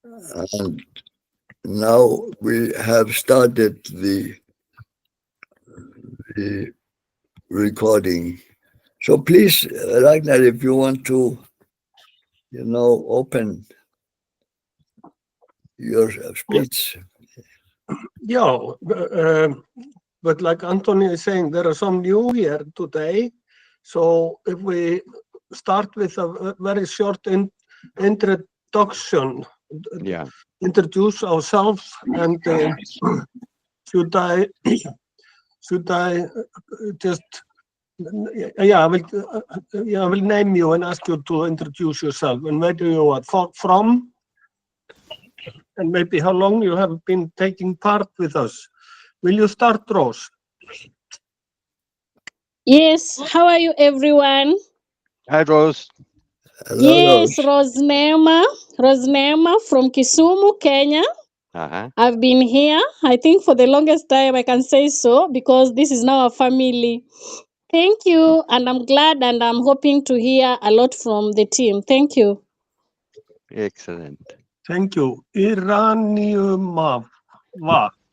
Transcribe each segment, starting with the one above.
And now we have started the recording. So please, Ragnar, if you want to, open your speech. Yeah, but like Anthony is saying, there are some new here today. So if we start with a very short introduction, introduce ourselves, and should I just, I will name you and ask you to introduce yourself and where do you are from, and maybe how long you have been taking part with us. Will you start, Rose? Yes, how are you, everyone? Hi, Rose. Hello, Yes, Rose. Rosenema from Kisumu, Kenya. I've been here, I think, for the longest time, I can say so, because this is now a family. Thank you, and I'm glad, and I'm hoping to hear a lot from the team. Thank you. Excellent. Thank you. Iraniumava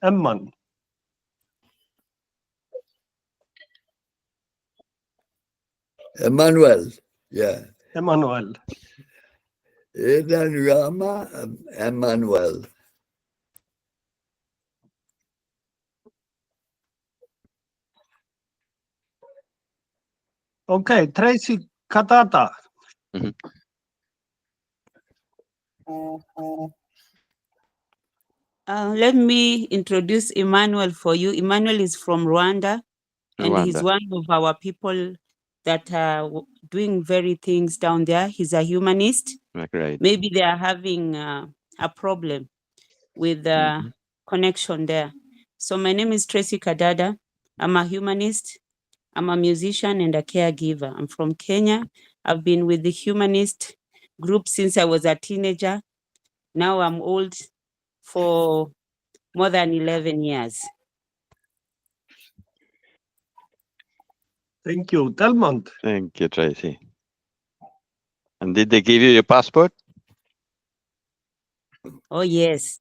Emman. Emmanuel, yeah. Emmanuel. Iraniuma Emmanuel. Okay, Tracy Katata. Let me introduce Emmanuel for you. Emmanuel is from Rwanda, and he's one of our people that are doing very things down there. He's a humanist. Great. Maybe they are having a problem with the connection there. So my name is Tracy Kadada. I'm a humanist. I'm a musician and a caregiver. I'm from Kenya. I've been with the humanist group since I was a teenager. Now I'm old for more than 11 years. Thank you. Delmont. Thank you, Tracy. And did they give you your passport? Oh, yes.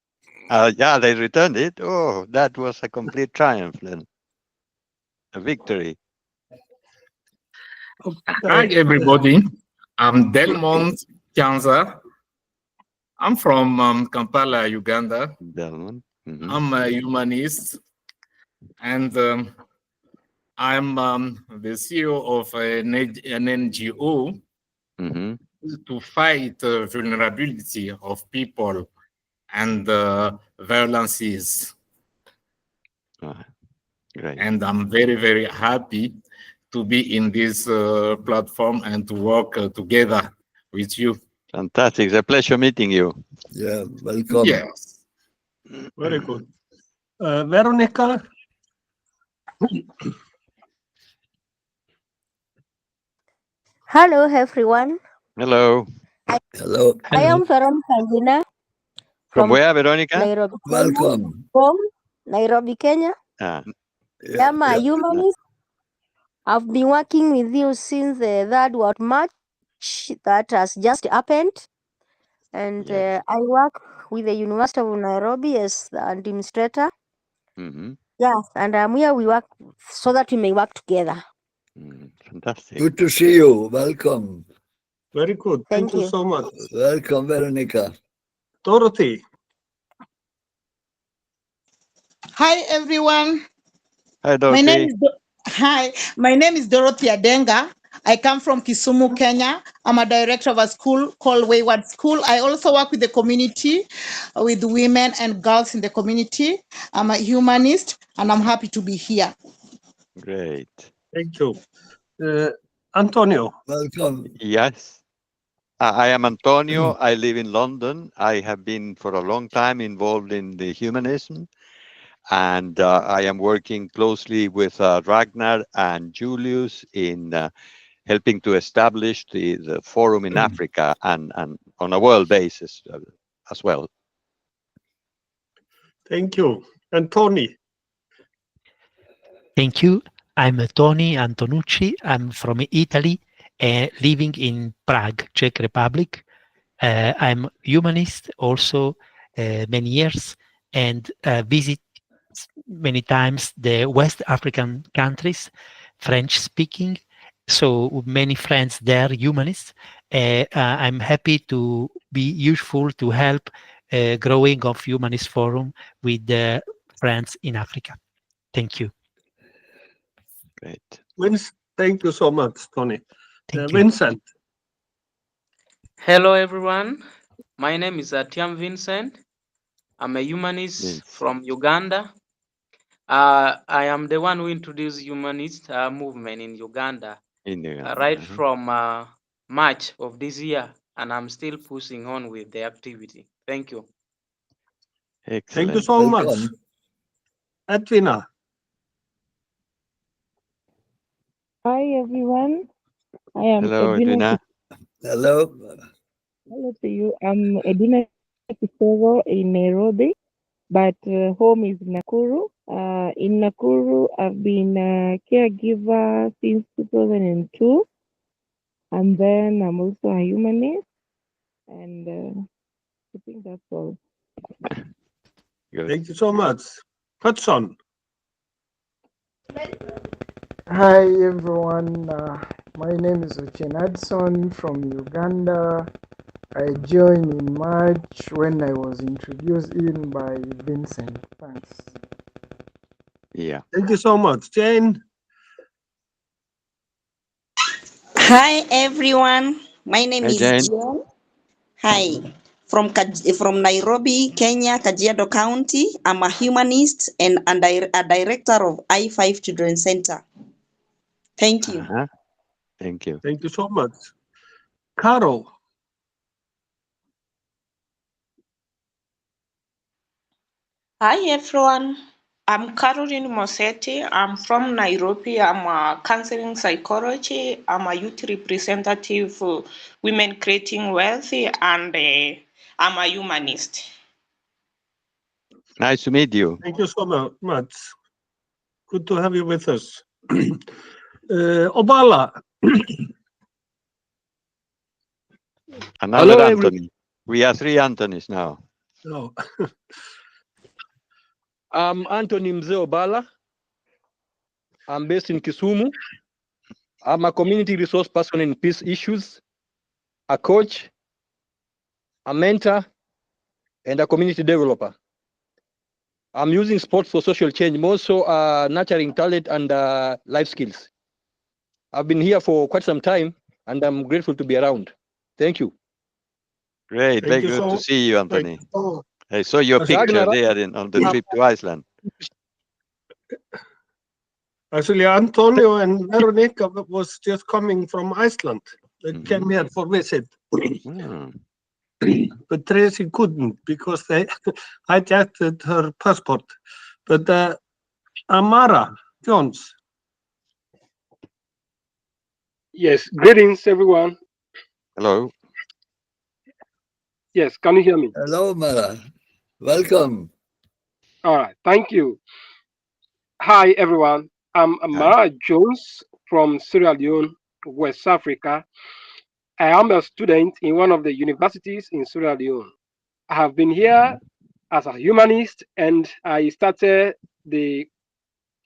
Yeah, they returned it. Oh, that was a complete triumph then. A victory. Hi, everybody. I'm Delmont Kyanza. I'm from Kampala, Uganda. Delmont. I'm a humanist, and I'm the CEO of an NGO to fight vulnerability of people and violences. Great. And I'm very, very happy to be in this platform and to work together with you. Fantastic. It's a pleasure meeting you. Yeah, welcome. Yes. Very good. Veronica. Hello, everyone. Hello. Hello. I am Veronica Ngina. From where, Veronica? Nairobi, Welcome. Kenya. From Nairobi, Kenya. I'm a humanist. I've been working with you since the 3rd of March that has just happened. And I work with the University of Nairobi as the administrator. Yes, and I'm here. We work so that we may work together. Fantastic. Good to see you. Welcome. Very good. Thank you so much. Welcome, Veronica. Dorothy. Hi, everyone. Hi, Dorothy. My name is Dorothy Adenga. I come from Kisumu, Kenya. I'm a director of a school called Wayward School. I also work with the community, with women and girls in the community. I'm a humanist, and I'm happy to be here. Great. Thank you. Antonio. Welcome. Yes. I am Antonio. I live in London. I have been for a long time involved in the humanism. And I am working closely with Ragnar and Julius in helping to establish the forum in Africa and on a world basis as well. Thank you. And Tony. Thank you. I'm Tony Antonucci. I'm from Italy, living in Prague, Czech Republic. I'm humanist also many years and visit many times the West African countries, French speaking. So many friends there, humanists. I'm happy to be useful to help growing of Humanist Forum with friends in Africa. Thank you. Great. Thank you so much, Tony. Thank you. Vincent. Hello, everyone. My name is Atiam Vincent. I'm a humanist from Uganda. I am the one who introduced humanist movement in Uganda, right from March of this year, and I'm still pushing on with the activity. Thank you. Excellent. Thank you so much. Edwina. Hi, everyone. I am Hello, Edwina. Hello. Hello to you. I'm Edwina Kisoro in Nairobi, but home is Nakuru. In Nakuru, I've been a caregiver since 2002, and then I'm also a humanist, and I think that's all. Thank you so much. Hudson. Hi everyone, my name is Ochen Hudson from Uganda. I joined in March when I was introduced in by Vincent. Thanks. Yeah. Thank you so much. Jane. Hi everyone, my name is Jane. Jane. Hi, from Nairobi, Kenya, Kajiado County. I'm a humanist and a director of I5 Children's Center. Thank you. Thank you. Thank you so much. Carol. Hi everyone, I'm Caroline Mosetti. I'm from Nairobi. I'm a counseling psychology. I'm a youth representative for Women Creating Wealth, and I'm a humanist. Nice to meet you. Thank you so much. Good to have you with us. Obala. Another Hello, Anthony. We are 3 Anthonys now. No. I'm Anthony Mzee Obala. I'm based in Kisumu. I'm a community resource person in peace issues, a coach, a mentor, and a community developer. I'm using sports for social change, more so nurturing talent and life skills. I've been here for quite some time, and I'm grateful to be around. Thank you. Great. Very good to see you, Anthony. I saw your picture there on the trip to Iceland. Actually, Antonio and Veronica was just coming from Iceland. They came here for visit. But Tracy couldn't because they hijacked her passport. But Amara Jones. Yes, greetings everyone. Hello. Yes, can you hear me? Hello, Mara. Welcome. All right, thank you. Hi everyone. I'm Amara Jones from Sierra Leone, West Africa. I am a student in one of the universities in Sierra Leone. I have been here as a humanist and I started the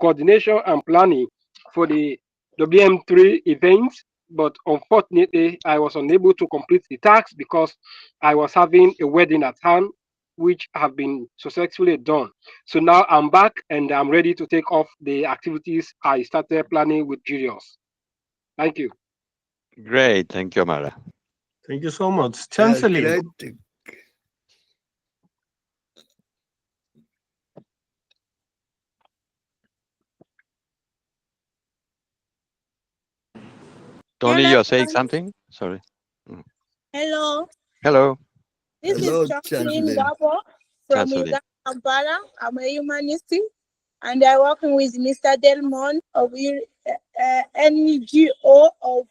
coordination and planning for the WM3 event, but unfortunately I was unable to complete the task because I was having a wedding at hand, which have been successfully done. So now I'm back and I'm ready to take off the activities I started planning with Julius. Thank you. Great. Thank you, Amara. Thank you so much. Chancellor. Tony, you're saying something? Sorry. Hello. Hello. This Hello, is Chancellor Chancellor. Gabo from Chancellor. Uganda, Kampala. I'm a humanist and I'm working with Mr. Delmon of NGO of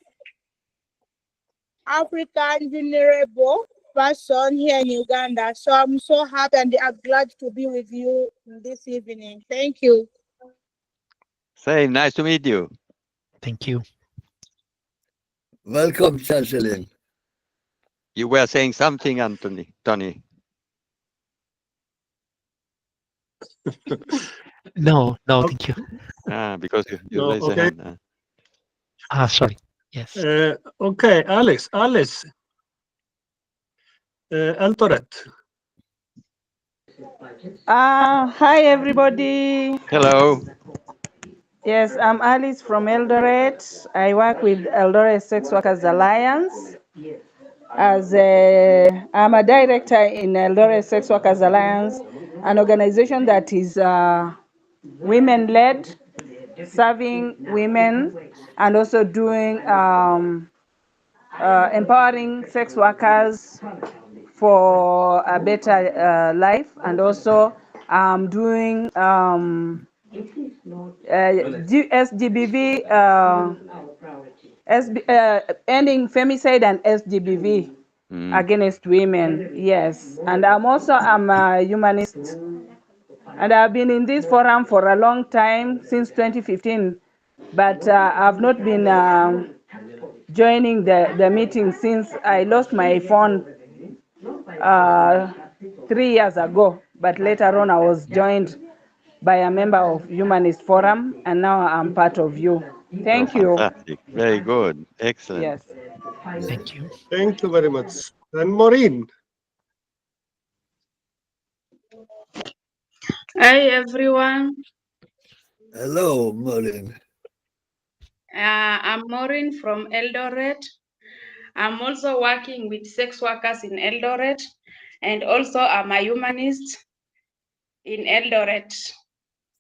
African Vulnerable Person here in Uganda. So I'm so happy and I'm glad to be with you this evening. Thank you. Same. Nice to meet you. Thank you. Welcome, Chancellor. You were saying something, Tony. No, thank you. Because you No, raised your okay. hand. Sorry. Yes. Okay, Alice. Eldoret. Hi, everybody. Hello. Yes, I'm Alice from Eldoret. I work with Eldoret Sex Workers Alliance. I'm a director in Eldoret Sex Workers Alliance, an organization that is women-led, serving women, and also doing empowering sex workers for a better life, and also doing SGBV, ending femicide and SGBV against women. Yes, and I'm a humanist, and I've been in this forum for a long time, since 2015, but I've not been joining the meeting since I lost my phone 3 years ago, but later on I was joined by a member of Humanist Forum, and now I'm part of you. Thank you. Fantastic. Very good. Excellent. Yes. Thank you. Thank you very much. And Maureen. Hi, everyone. Hello, Maureen. I'm Maureen from Eldoret. I'm also working with sex workers in Eldoret, and also I'm a humanist in Eldoret.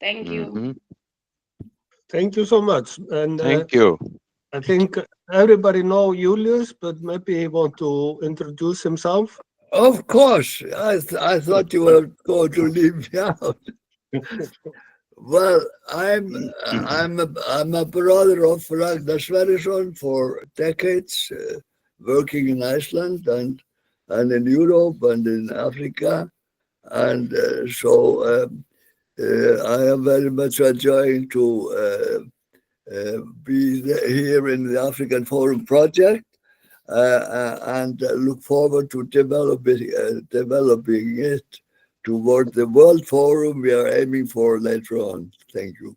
Thank you. Thank you so much. And Thank you. I think everybody know Julius, but maybe he want to introduce himself. Of course. I thought you were going to leave me out. Well, I'm a brother of Ragnar Sverrisson for decades, working in Iceland and in Europe and in Africa, and so I am very much enjoying to be here in the African Forum project, and look forward to developing it toward the World Forum we are aiming for later on. Thank you.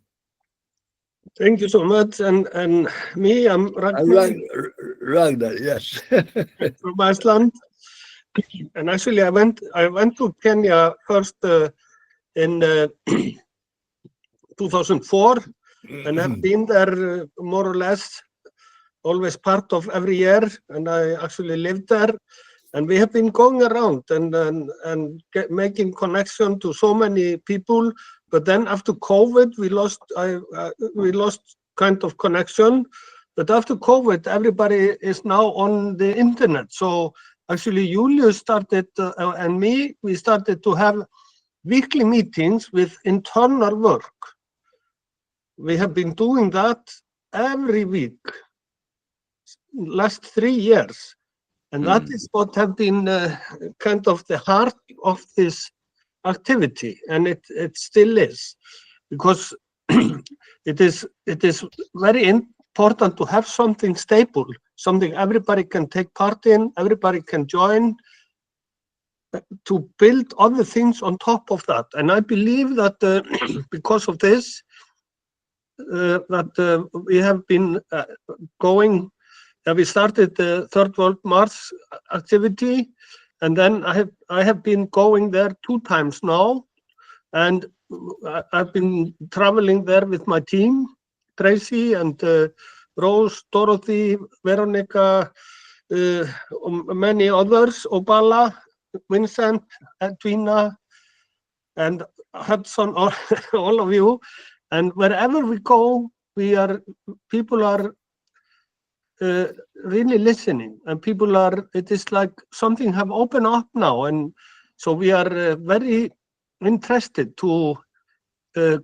Thank you so much. And me, I'm Ragnar. Ragnar, yes. From Iceland. And actually, I went to Kenya first in 2004, and I've been there more or less always part of every year, and I actually lived there. And we have been going around and making connection to so many people. But then after COVID, we lost kind of connection. But after COVID, everybody is now on the internet. So actually, Julius started and me, we started to have weekly meetings with internal work. We have been doing that every week, last 3 years. And that is what have been kind of the heart of this activity, and it still is, because it is very important to have something stable, something everybody can take part in, everybody can join, to build other things on top of that. And I believe that because of this, that we have been going. We started the Third World Mars activity, and then I have been going there 2 times now, and I've been traveling there with my team, Tracy and Rose, Dorothy, Veronica, many others, Obala, Vincent, Edwina, and Hudson, all of you. And wherever we go, people are really listening, and people are, it is like something have opened up now, and so we are very interested to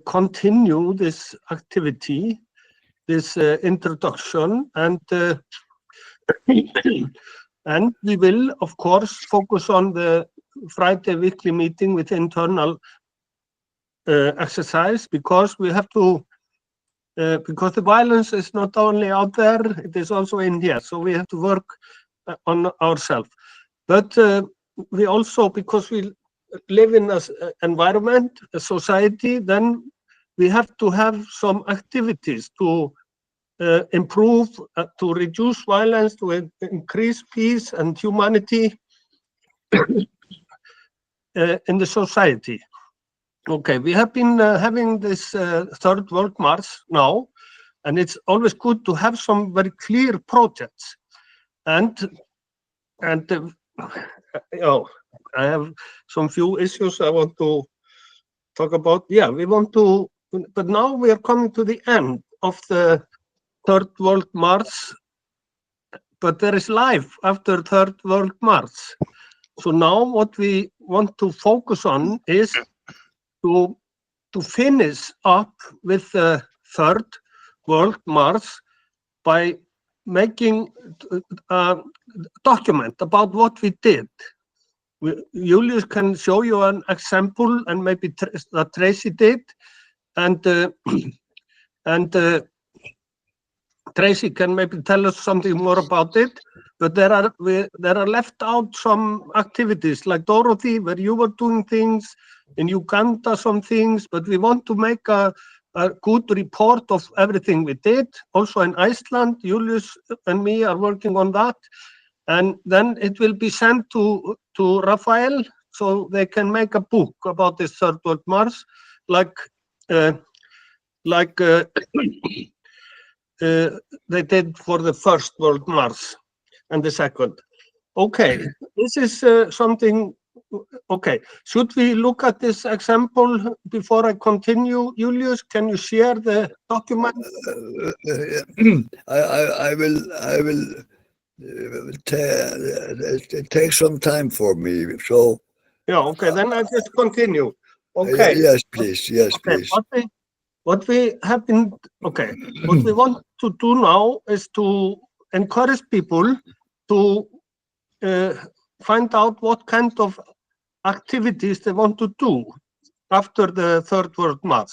continue this activity, this introduction, and and we will of course focus on the Friday weekly meeting with internal exercise, because we have to because the violence is not only out there, it is also in here. So we have to work on ourselves. But we also, because we live in an environment, a society, then we have to have some activities to improve, to reduce violence, to increase peace and humanity in the society. Okay, we have been having this Third World March now, and it's always good to have some very clear projects. And I have some few issues I want to talk about. Yeah, we want to, but now we are coming to the end of the Third World March, but there is life after Third World March. So now what we want to focus on is to finish up with the Third World March by making a document about what we did. Julius can show you an example, and maybe that Tracy did, and Tracy can maybe tell us something more about it. But there are left out some activities like Dorothy, where you were doing things, in Uganda some things, but we want to make a good report of everything we did. Also in Iceland, Julius and me are working on that. And then it will be sent to Raphael, so they can make a book about this Third World March, like they did for the First World March and the Second. Okay, this is something. Okay, should we look at this example before I continue? Julius, can you share the document? I will. It takes some time for me, so. Yeah. Okay. Then I just continue. Okay. Yes, please. Yes, okay, please. What we have been. Okay. What we want to do now is to encourage people to find out what kind of activities they want to do after the Third World March.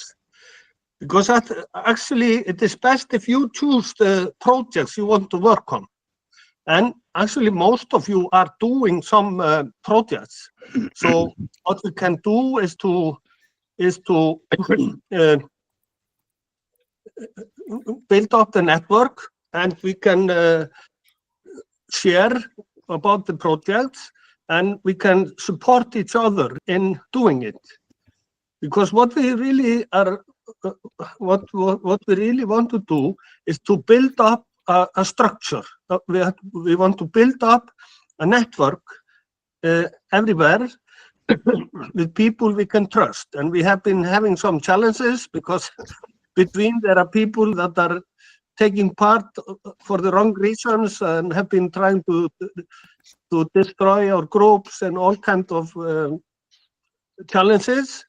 Because actually it is best if you choose the projects you want to work on. And actually most of you are doing some projects. So what we can do is to build up the network, and we can share about the projects, and we can support each other in doing it. Because what we really are, what we really want to do is to build up a structure. We want to build up a network everywhere with people we can trust. And we have been having some challenges because between there are people that are taking part for the wrong reasons and have been trying to destroy our groups and all kinds of challenges.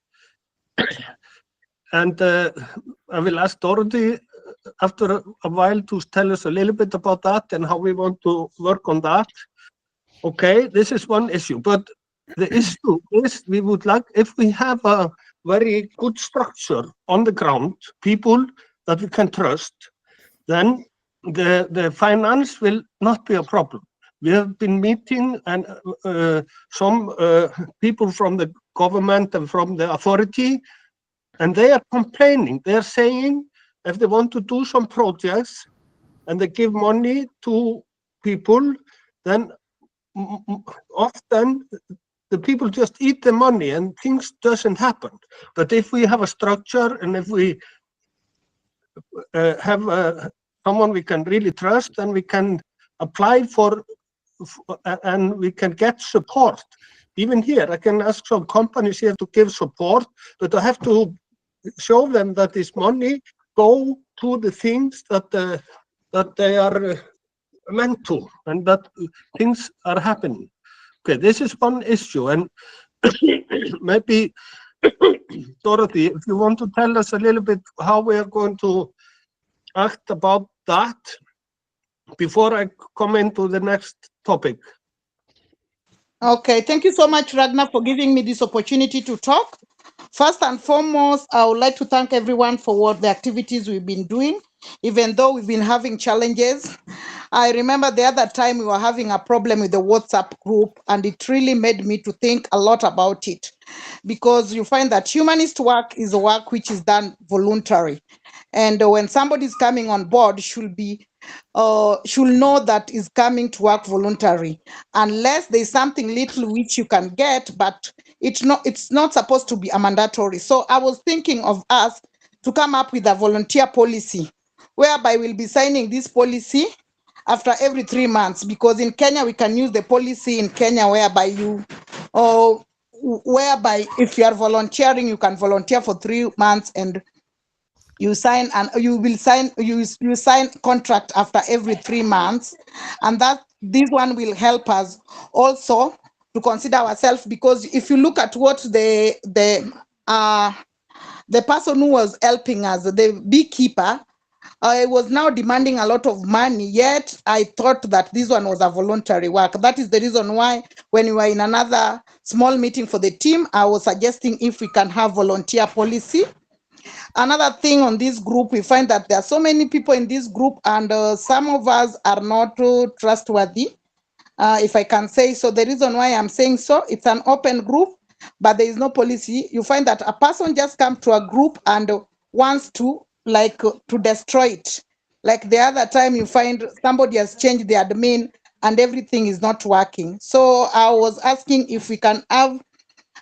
And I will ask Dorothy after a while to tell us a little bit about that and how we want to work on that. Okay, this is one issue, but the issue is we would like, if we have a very good structure on the ground, people that we can trust, then the finance will not be a problem. We have been meeting and some people from the government and from the authority, and they are complaining. They're saying if they want to do some projects and they give money to people, then often the people just eat the money and things doesn't happen. But if we have a structure and if we have someone we can really trust, then we can apply for and we can get support. Even here, I can ask some companies here to give support, but I have to show them that this money go to the things that they are meant to, and that things are happening. Okay, this is one issue, and maybe Dorothy, if you want to tell us a little bit how we are going to act about that before I come into the next topic. Okay, thank you so much, Ragnar, for giving me this opportunity to talk. First and foremost, I would like to thank everyone for what the activities we've been doing, even though we've been having challenges. I remember the other time we were having a problem with the WhatsApp group, and it really made me to think a lot about it, because you find that humanist work is a work which is done voluntary, and when somebody is coming on board, should know that is coming to work voluntary, unless there's something little which you can get, but it's not supposed to be a mandatory. So I was thinking of us to come up with a volunteer policy, whereby we'll be signing this policy after every 3 months, because in Kenya we can use the policy in Kenya whereby whereby if you are volunteering, you can volunteer for 3 months, and you sign, and you sign contract after every 3 months, and that this one will help us also to consider ourselves, because if you look at what the person who was helping us, the beekeeper, I was now demanding a lot of money, yet I thought that this one was a voluntary work. That is the reason why when we were in another small meeting for the team, I was suggesting if we can have volunteer policy. Another thing on this group, we find that there are so many people in this group, and some of us are not trustworthy, if I can say so. The reason why I'm saying so, it's an open group, but there is no policy. You find that a person just comes to a group and wants to to destroy it. Like the other time, you find somebody has changed the admin and everything is not working. So I was asking if we can have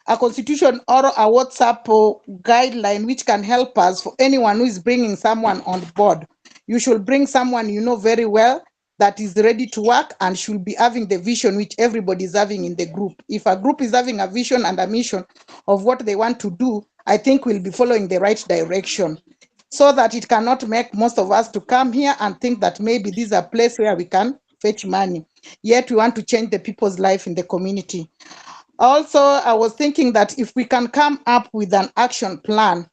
a constitution or a WhatsApp guideline which can help us for anyone who is bringing someone on board. You should bring someone you know very well that is ready to work and should be having the vision which everybody is having in the group. If a group is having a vision and a mission of what they want to do, I think we'll be following the right direction, so that it cannot make most of us to come here and think that maybe this is a place where we can fetch money, yet we want to change the people's life in the community. Also, I was thinking that if we can come up with an action plan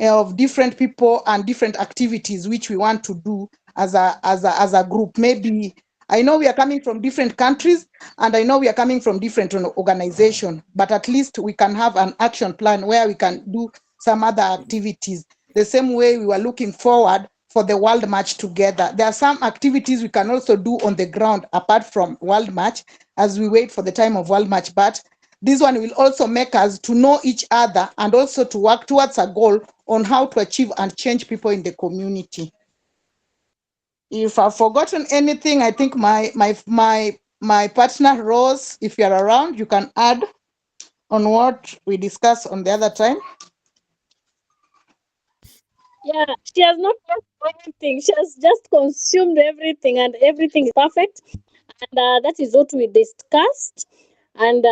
of different people and different activities which we want to do as a group. Maybe I know we are coming from different countries, and I know we are coming from different organizations, but at least we can have an action plan where we can do some other activities. The same way we were looking forward for the World Match together. There are some activities we can also do on the ground apart from World Match as we wait for the time of World Match, but this one will also make us to know each other and also to work towards a goal on how to achieve and change people in the community. If I've forgotten anything, I think my partner Rose, if you're around, you can add on what we discussed on the other time. Yeah, she has not lost anything. She has just consumed everything, and everything is perfect. And that is what we discussed. And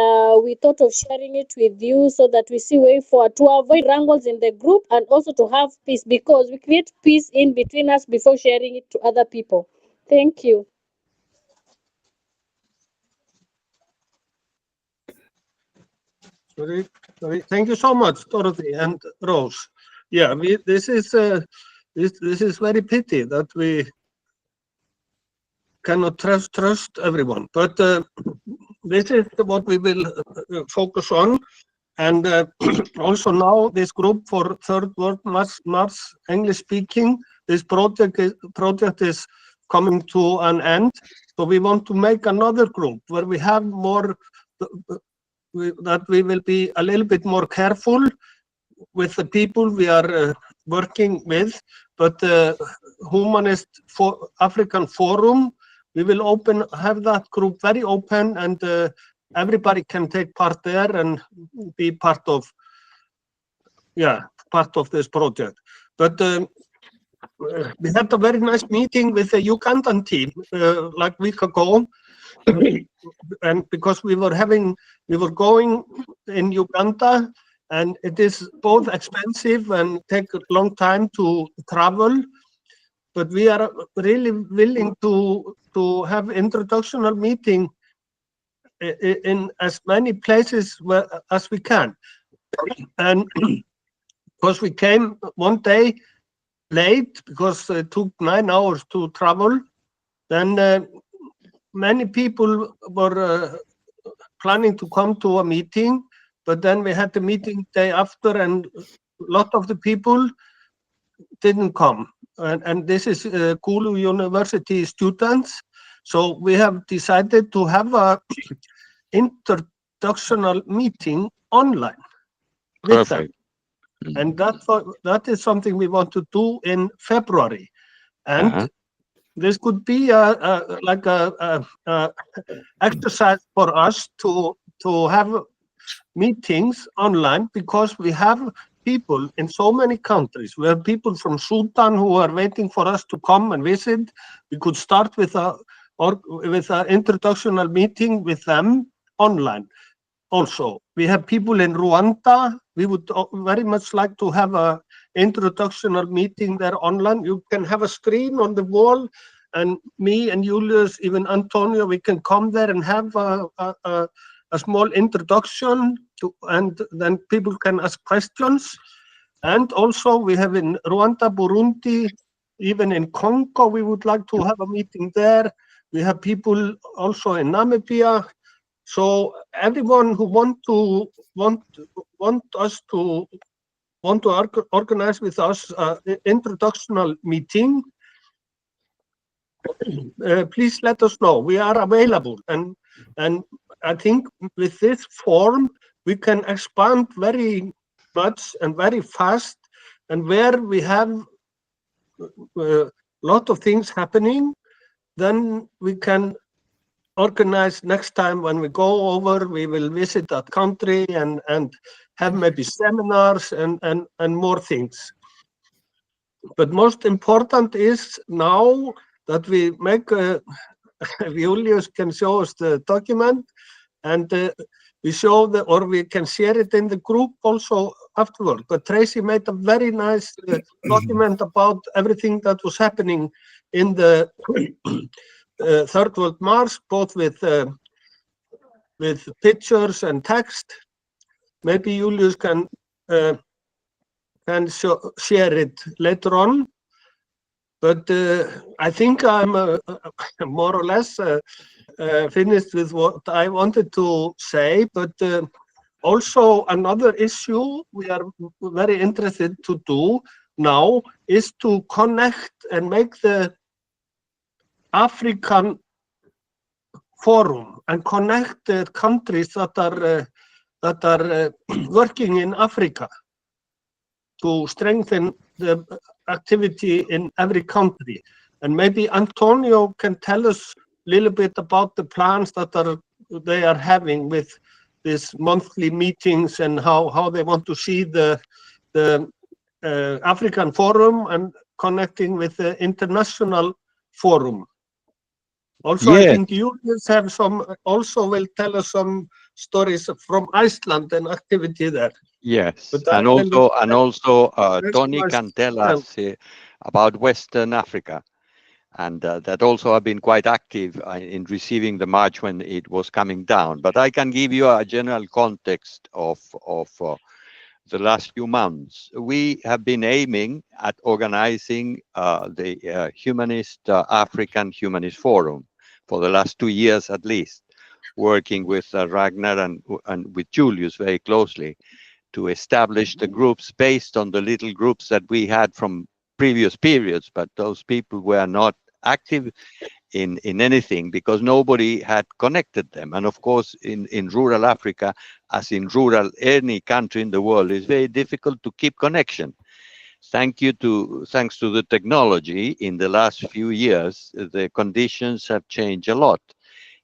we thought of sharing it with you so that we see way forward to avoid wrangles in the group and also to have peace, because we create peace in between us before sharing it to other people. Thank you. Sorry. Thank you so much, Dorothy and Rose. Yeah, this is very pity that we cannot trust everyone, but this is what we will focus on. And also now this group for Third World Mass English speaking, this project is coming to an end. So we want to make another group where we have more, that we will be a little bit more careful with the people we are working with. But Humanist African Forum, we will have that group very open, and everybody can take part there and be part of this project. But we had a very nice meeting with the Ugandan team like a week ago, and because we were going in Uganda, and it is both expensive and take a long time to travel. But we are really willing to have introductional meeting in as many places as we can. And because we came one day late, because it took 9 hours to travel, then many people were planning to come to a meeting, but then we had the meeting day after, and a lot of the people didn't come. and this is Kulu University students. So we have decided to have a introductional meeting online with them. And that is something we want to do in February. And this could be like a exercise for us to have meetings online, because we have people in so many countries. We have people from Sudan who are waiting for us to come and visit. We could start with an introductional meeting with them online. Also, we have people in Rwanda. We would very much like to have a introductional meeting there online. You can have a screen on the wall, and me and Julius, even Antonio, we can come there and have a small introduction and then people can ask questions. And also we have in Rwanda, Burundi, even in Congo, we would like to have a meeting there. We have people also in Namibia. So everyone who want to organize with us introductional meeting, please let us know. We are available, and I think with this form we can expand very much and very fast, and where we have a lot of things happening, then we can organize next time when we go over. We will visit that country and have maybe seminars and more things. But most important is now that we make Julius can show us the document, and we show or we can share it in the group also afterward. But Tracy made a very nice document about everything that was happening in the Third World March, both with pictures and text. Maybe Julius can share it later on. But I think I'm more or less finished with what I wanted to say. But also another issue we are very interested to do now is to connect and make the African Forum and connect the countries that are working in Africa to strengthen the activity in every country. And maybe Antonio can tell us a little bit about the plans that they are having with these monthly meetings and how they want to see the African Forum and connecting with the International Forum. Also, yes. I think you have also will tell us some stories from Iceland and activity there. Yes, and also Tony can tell us about Western Africa, and that also have been quite active in receiving the march when it was coming down. But I can give you a general context of the last few months. We have been aiming at organizing the African Humanist Forum for the last 2 years at least, working with Ragnar and with Julius very closely to establish the groups based on the little groups that we had from previous periods, but those people were not active in anything because nobody had connected them. And of course, in rural Africa, as in rural any country in the world, it's very difficult to keep connection. Thanks to the technology in the last few years, the conditions have changed a lot,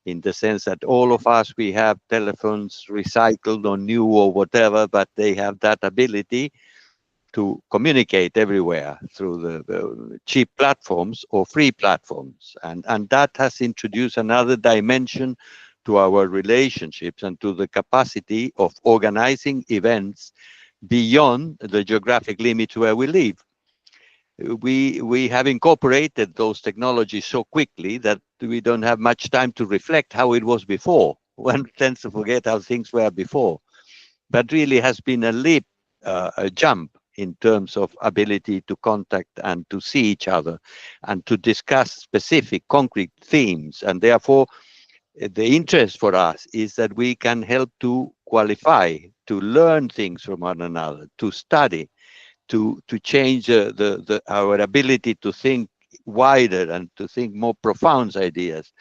in the sense that all of us, we have telephones recycled or new or whatever, but they have that ability to communicate everywhere through the cheap platforms or free platforms. And that has introduced another dimension to our relationships and to the capacity of organizing events beyond the geographic limits where we live. We have incorporated those technologies so quickly that we don't have much time to reflect how it was before. One tends to forget how things were before. But really has been a leap, a jump in terms of ability to contact and to see each other and to discuss specific concrete themes. And therefore, the interest for us is that we can help to qualify, to learn things from one another, to study, to change our ability to think wider and to think more profound ideas.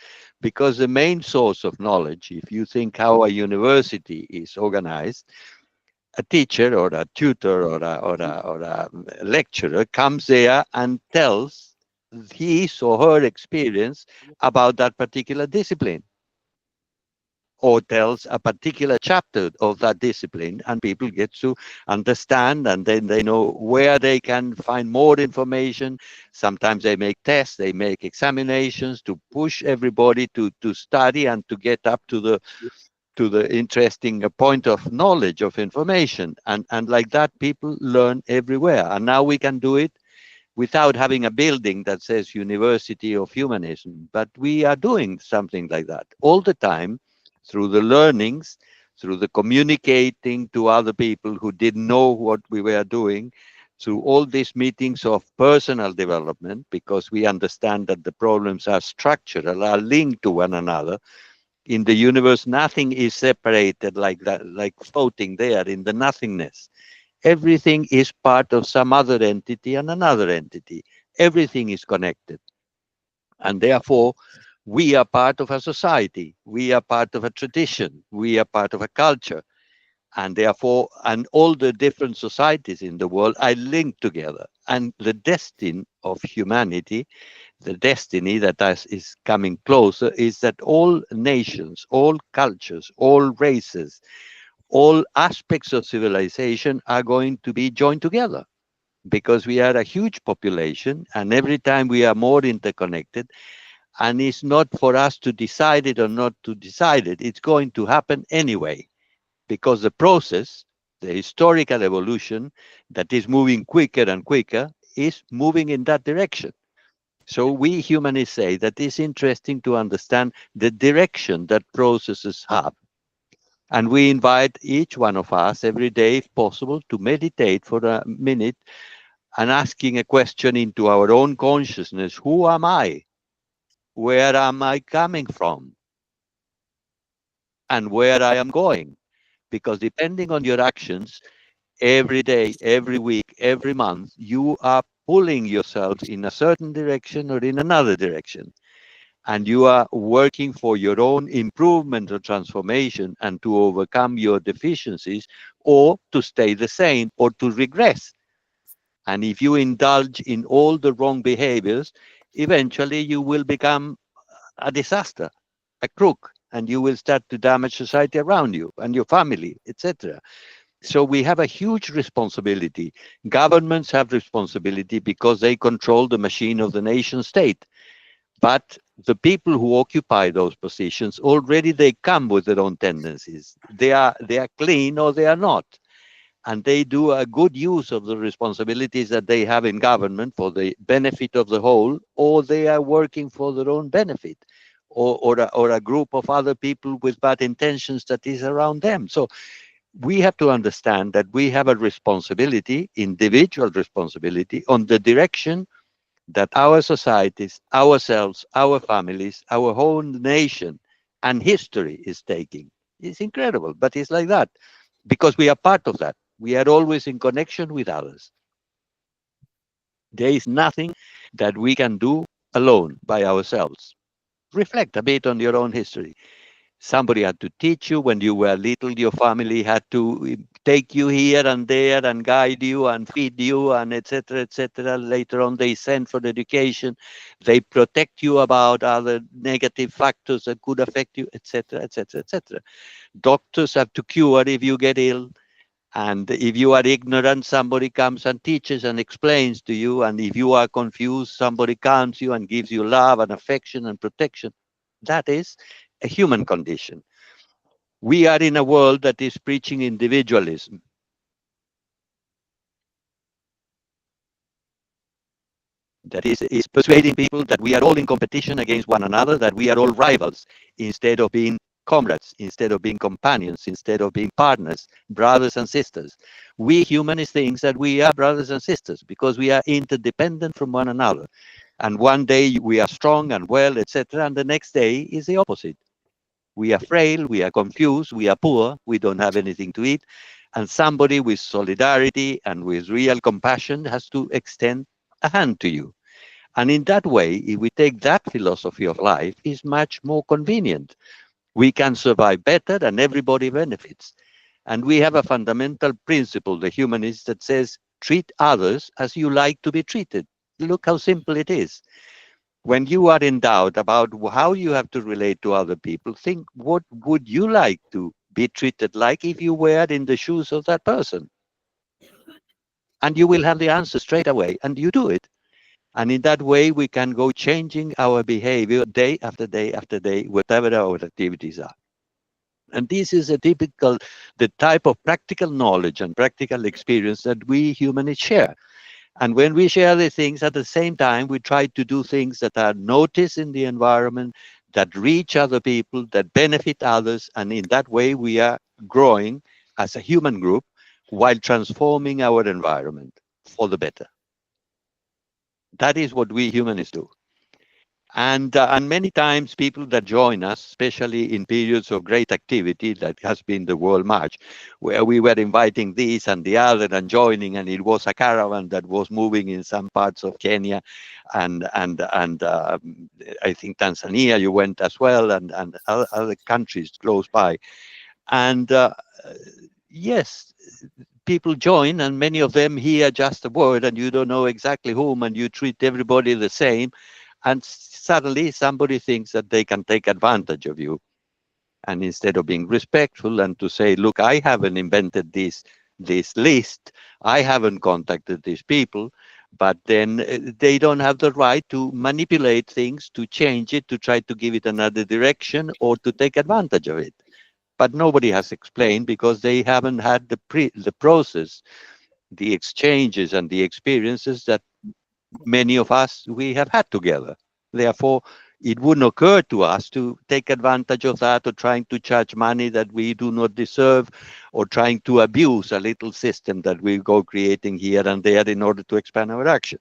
Because the main source of knowledge, if you think how a university is organized, a teacher or a tutor or a lecturer comes there and tells his or her experience about that particular discipline, or tells a particular chapter of that discipline, and people get to understand, and then they know where they can find more information. Sometimes they make tests, they make examinations to push everybody to study and to get up to the interesting point of knowledge, of information. And like that, people learn everywhere. And now we can do it without having a building that says University of Humanism. But we are doing something like that all the time, through the learnings, through the communicating to other people who didn't know what we were doing, through all these meetings of personal development, because we understand that the problems are structural, are linked to one another. In the universe, nothing is separated like that, like floating there in the nothingness. Everything is part of some other entity and another entity. Everything is connected. And therefore, we are part of a society. We are part of a tradition. We are part of a culture. And therefore, and all the different societies in the world are linked together. And the destiny of humanity, the destiny that is coming closer, is that all nations, all cultures, all races, all aspects of civilization are going to be joined together, because we are a huge population, and every time we are more interconnected, and it's not for us to decide it or not to decide it. It's going to happen anyway, because the process, the historical evolution that is moving quicker and quicker, is moving in that direction. So we humanists say that it's interesting to understand the direction that processes have. And we invite each one of us every day, if possible, to meditate for a minute and asking a question into our own consciousness. Who am I? Where am I coming from? And where I am going? Because depending on your actions, every day, every week, every month, you are pulling yourself in a certain direction or in another direction. And you are working for your own improvement or transformation, and to overcome your deficiencies, or to stay the same, or to regress. And if you indulge in all the wrong behaviors, eventually you will become a disaster, a crook, and you will start to damage society around you and your family, etc. So we have a huge responsibility. Governments have responsibility because they control the machine of the nation state. But the people who occupy those positions, already they come with their own tendencies. They are clean or they are not. And they do a good use of the responsibilities that they have in government for the benefit of the whole, or they are working for their own benefit, or a group of other people with bad intentions that is around them. So we have to understand that we have a responsibility, individual responsibility, on the direction that our societies, ourselves, our families, our whole nation and history is taking. It's incredible, but it's like that because we are part of that. We are always in connection with others. There is nothing that we can do alone by ourselves. Reflect a bit on your own history. Somebody had to teach you when you were little. Your family had to take you here and there and guide you and feed you and etc. etc. Later on, they send for education. They protect you about other negative factors that could affect you, etc. etc. etc. Doctors have to cure if you get ill. And if you are ignorant, somebody comes and teaches and explains to you. And if you are confused, somebody calms you and gives you love and affection and protection. That is a human condition. We are in a world that is preaching individualism. That is persuading people that we are all in competition against one another, that we are all rivals, instead of being comrades, instead of being companions, instead of being partners, brothers and sisters. We humanists think that we are brothers and sisters because we are interdependent from one another. And one day we are strong and well, etc. And the next day is the opposite. We are frail, we are confused, we are poor, we don't have anything to eat. And somebody with solidarity and with real compassion has to extend a hand to you. And in that way, if we take that philosophy of life, it's much more convenient. We can survive better and everybody benefits. And we have a fundamental principle, the humanist, that says, treat others as you like to be treated. Look how simple it is. When you are in doubt about how you have to relate to other people, think, what would you like to be treated like if you were in the shoes of that person? And you will have the answer straight away, and you do it. And in that way, we can go changing our behavior day after day after day, whatever our activities are. And this is the type of practical knowledge and practical experience that we humans share. And when we share these things, at the same time, we try to do things that are noticed in the environment, that reach other people, that benefit others. And in that way, we are growing as a human group while transforming our environment for the better. That is what we humans do. And many times people that join us, especially in periods of great activity, that has been the World March, where we were inviting this and the other and joining, and it was a caravan that was moving in some parts of Kenya, and I think Tanzania you went as well, and other countries close by. And yes, people join, and many of them hear just a word, and you don't know exactly whom, and you treat everybody the same. And suddenly somebody thinks that they can take advantage of you. And instead of being respectful and to say, look, I haven't invented this list, I haven't contacted these people, but then they don't have the right to manipulate things, to change it, to try to give it another direction, or to take advantage of it. But nobody has explained, because they haven't had the process, the exchanges and the experiences that many of us, we have had together. Therefore, it wouldn't occur to us to take advantage of that, or trying to charge money that we do not deserve, or trying to abuse a little system that we go creating here and there in order to expand our action.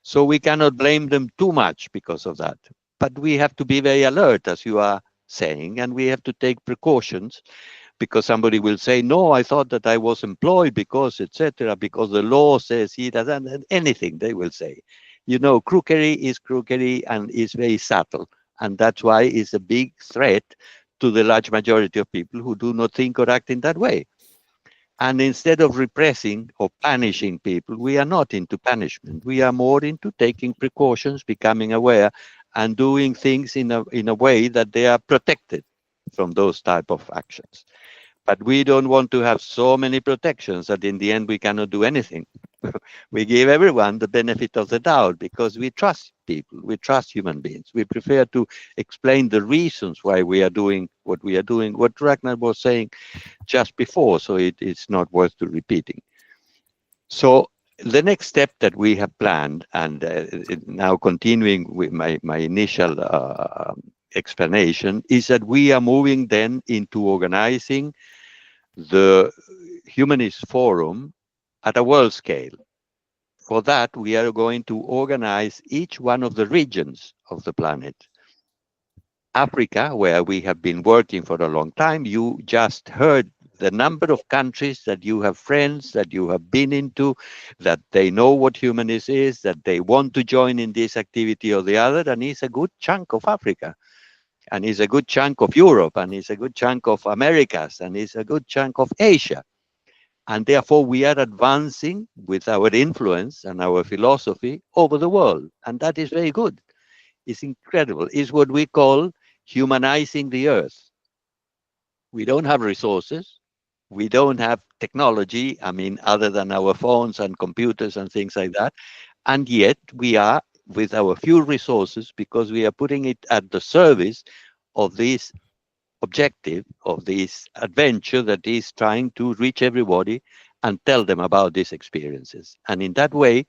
So we cannot blame them too much because of that. But we have to be very alert, as you are saying, and we have to take precautions, because somebody will say, no, I thought that I was employed because, etc., because the law says he doesn't, anything they will say. You know, crookery is crookery and is very subtle. And that's why it's a big threat to the large majority of people who do not think or act in that way. And instead of repressing or punishing people, we are not into punishment. We are more into taking precautions, becoming aware, and doing things in a way that they are protected from those type of actions. But we don't want to have so many protections that in the end we cannot do anything. We give everyone the benefit of the doubt, because we trust people, we trust human beings. We prefer to explain the reasons why we are doing what we are doing, what Ragnar was saying just before, so it's not worth to repeating. So the next step that we have planned, and now continuing with my initial explanation, is that we are moving then into organizing the Humanist Forum at a world scale. For that, we are going to organize each one of the regions of the planet. Africa, where we have been working for a long time, you just heard the number of countries that you have friends, that you have been into, that they know what humanism is, that they want to join in this activity or the other, and it's a good chunk of Africa. And it's a good chunk of Europe, and it's a good chunk of Americas, and it's a good chunk of Asia. And therefore, we are advancing with our influence and our philosophy over the world. And that is very good. It's incredible. It's what we call humanizing the earth. We don't have resources. We don't have technology, I mean, other than our phones and computers and things like that. And yet we are, with our few resources, because we are putting it at the service of this objective, of this adventure that is trying to reach everybody and tell them about these experiences. And in that way,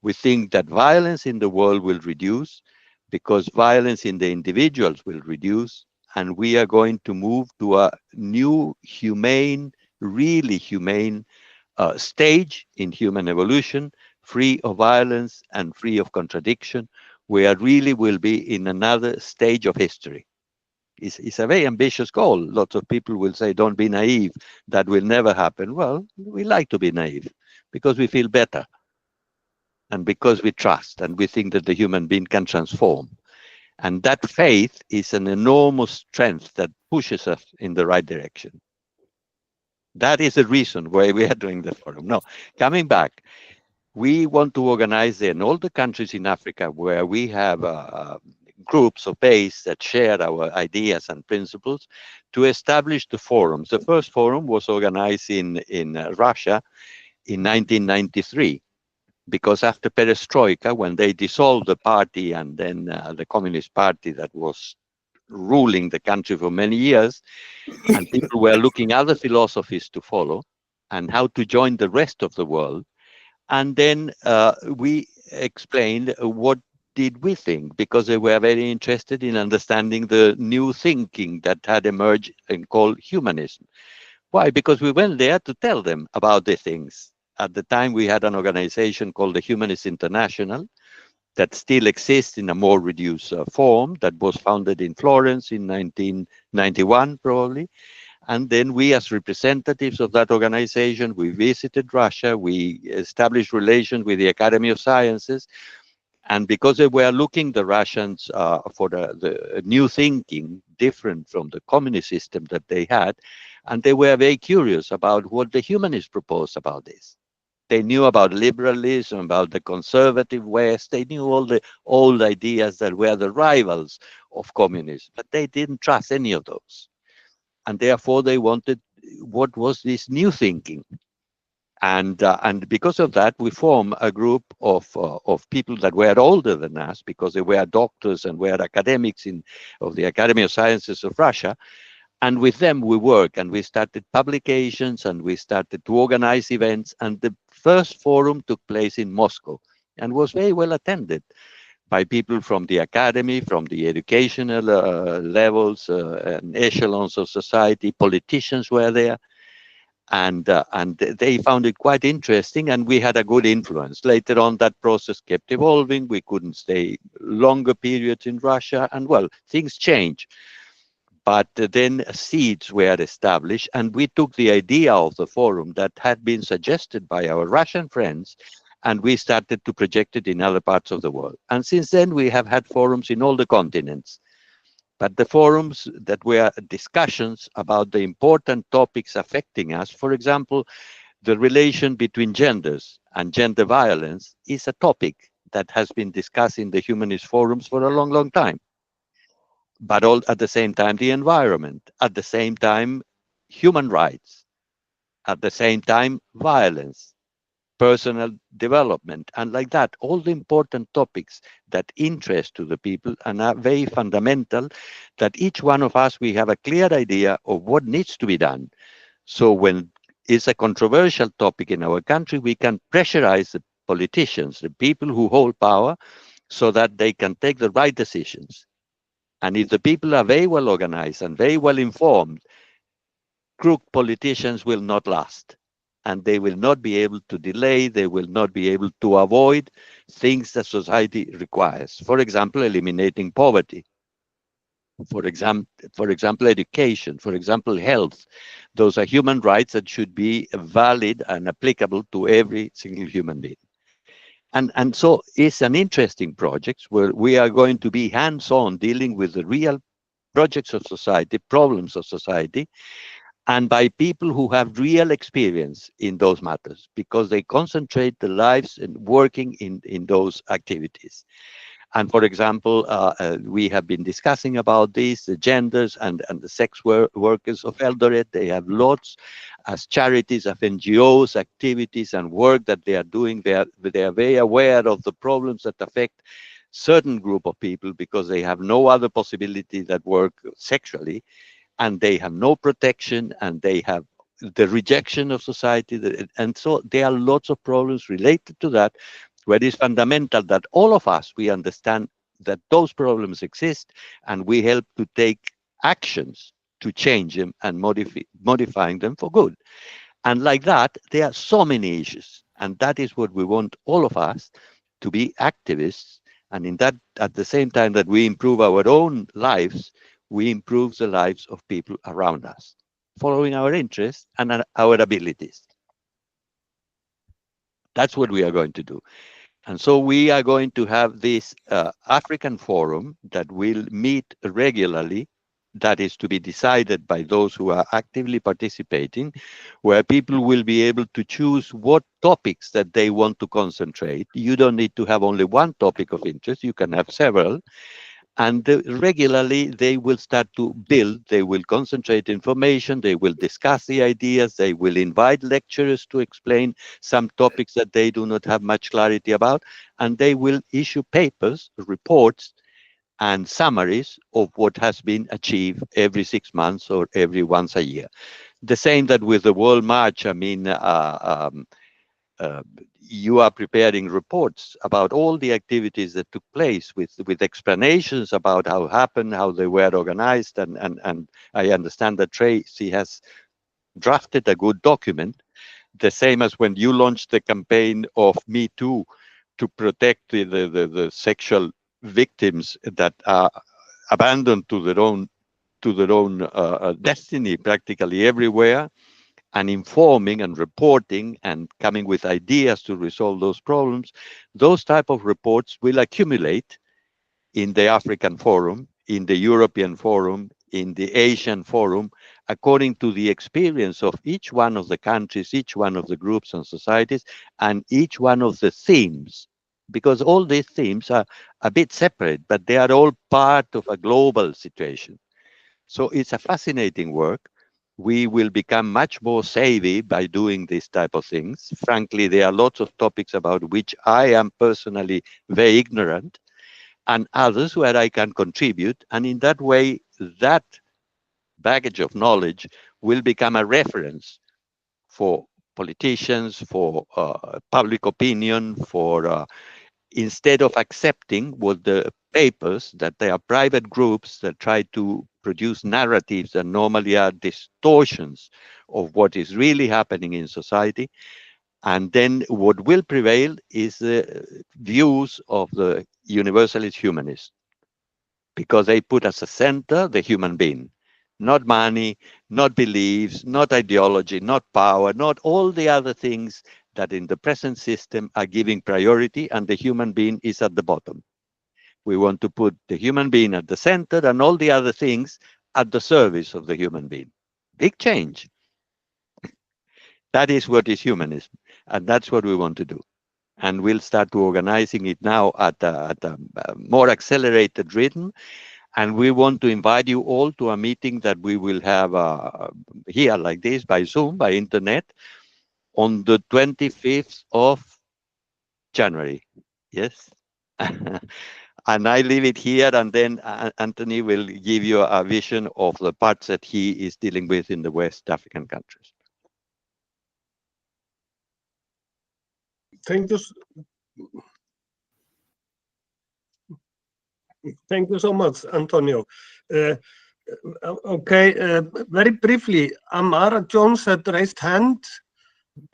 we think that violence in the world will reduce, because violence in the individuals will reduce, and we are going to move to a new humane, really humane stage in human evolution, free of violence and free of contradiction, where really will be in another stage of history. It's a very ambitious goal. Lots of people will say, don't be naive. That will never happen. Well, we like to be naive because we feel better and because we trust and we think that the human being can transform. And that faith is an enormous strength that pushes us in the right direction. That is the reason why we are doing the forum. No, coming back, we want to organize in all the countries in Africa where we have groups of base that share our ideas and principles to establish the forums. The first forum was organized in Russia in 1993, because after Perestroika, when they dissolved the party and then the Communist Party that was ruling the country for many years, and people were looking other philosophies to follow and how to join the rest of the world. And then we explained what did we think, because they were very interested in understanding the new thinking that had emerged and called humanism. Why? Because we went there to tell them about the things. At the time, we had an organization called the Humanist International that still exists in a more reduced form, that was founded in Florence in 1991, probably. And then we, as representatives of that organization, we visited Russia, we established relations with the Academy of Sciences. And because they were looking, the Russians, for the new thinking, different from the communist system that they had, and they were very curious about what the humanists proposed about this. They knew about liberalism, about the conservative West. They knew all the old ideas that were the rivals of communism, but they didn't trust any of those. And therefore, they wanted what was this new thinking. And because of that, we formed a group of people that were older than us, because they were doctors and were academics of the Academy of Sciences of Russia. And with them we work, and we started publications, and we started to organize events. And the first forum took place in Moscow and was very well attended by people from the academy, from the educational levels and echelons of society. Politicians were there. And they found it quite interesting, and we had a good influence. Later on, that process kept evolving. We couldn't stay longer periods in Russia, and well, things change. But then seeds were established, and we took the idea of the forum that had been suggested by our Russian friends, and we started to project it in other parts of the world. And since then, we have had forums in all the continents. But the forums that were discussions about the important topics affecting us, for example, the relation between genders and gender violence, is a topic that has been discussed in the humanist forums for a long, long time. But all at the same time, the environment, at the same time, human rights, at the same time, violence, personal development, and like that, all the important topics that interest to the people and are very fundamental, that each one of us, we have a clear idea of what needs to be done. So when it's a controversial topic in our country, we can pressurize the politicians, the people who hold power, so that they can take the right decisions. And if the people are very well organized and very well informed, crook politicians will not last. And they will not be able to delay, they will not be able to avoid things that society requires. For example, eliminating poverty. For example, education, for example, health. Those are human rights that should be valid and applicable to every single human being. And so it's an interesting project where we are going to be hands-on dealing with the real projects of society, problems of society, and by people who have real experience in those matters, because they concentrate their lives and working in those activities. And for example, we have been discussing about this, the genders and the sex workers of Eldoret. They have lots as charities of NGOs, activities and work that they are doing. They are very aware of the problems that affect certain group of people because they have no other possibility that work sexually, and they have no protection, and they have the rejection of society. And so there are lots of problems related to that, where it is fundamental that all of us, we understand that those problems exist, and we help to take actions to change them and modifying them for good. And like that, there are so many issues. And that is what we want all of us to be activists. And in that, at the same time that we improve our own lives, we improve the lives of people around us, following our interests and our abilities. That's what we are going to do. And so we are going to have this African forum that will meet regularly, that is to be decided by those who are actively participating, where people will be able to choose what topics that they want to concentrate. You don't need to have only one topic of interest, you can have several. And regularly they will start to build, they will concentrate information, they will discuss the ideas, they will invite lecturers to explain some topics that they do not have much clarity about, and they will issue papers, reports, and summaries of what has been achieved every 6 months or every once a year. The same that with the World March, I mean, you are preparing reports about all the activities that took place with explanations about how it happened, how they were organized, and I understand that Tracy has drafted a good document, the same as when you launched the campaign of Me Too to protect the sexual victims that are abandoned to their own destiny practically everywhere, and informing and reporting and coming with ideas to resolve those problems. Those type of reports will accumulate in the African Forum, in the European Forum, in the Asian Forum, according to the experience of each one of the countries, each one of the groups and societies, and each one of the themes. Because all these themes are a bit separate, but they are all part of a global situation. So it's a fascinating work. We will become much more savvy by doing these type of things. Frankly, there are lots of topics about which I am personally very ignorant, and others where I can contribute. And in that way, that baggage of knowledge will become a reference for politicians, for public opinion, for instead of accepting what the papers that they are private groups that try to produce narratives that normally are distortions of what is really happening in society. And then what will prevail is the views of the universalist humanists, because they put as a center the human being, not money, not beliefs, not ideology, not power, not all the other things that in the present system are giving priority, and the human being is at the bottom. We want to put the human being at the center and all the other things at the service of the human being. Big change. That is what is humanism, and that's what we want to do. And we'll start to organizing it now at a more accelerated rhythm. And we want to invite you all to a meeting that we will have here like this, by Zoom, by internet, on the 25th of January. Yes. And I leave it here, and then Anthony will give you a vision of the parts that he is dealing with in the West African countries. Thank you. Thank you so much, Antonio. Okay, very briefly, Amara Jones had raised hand.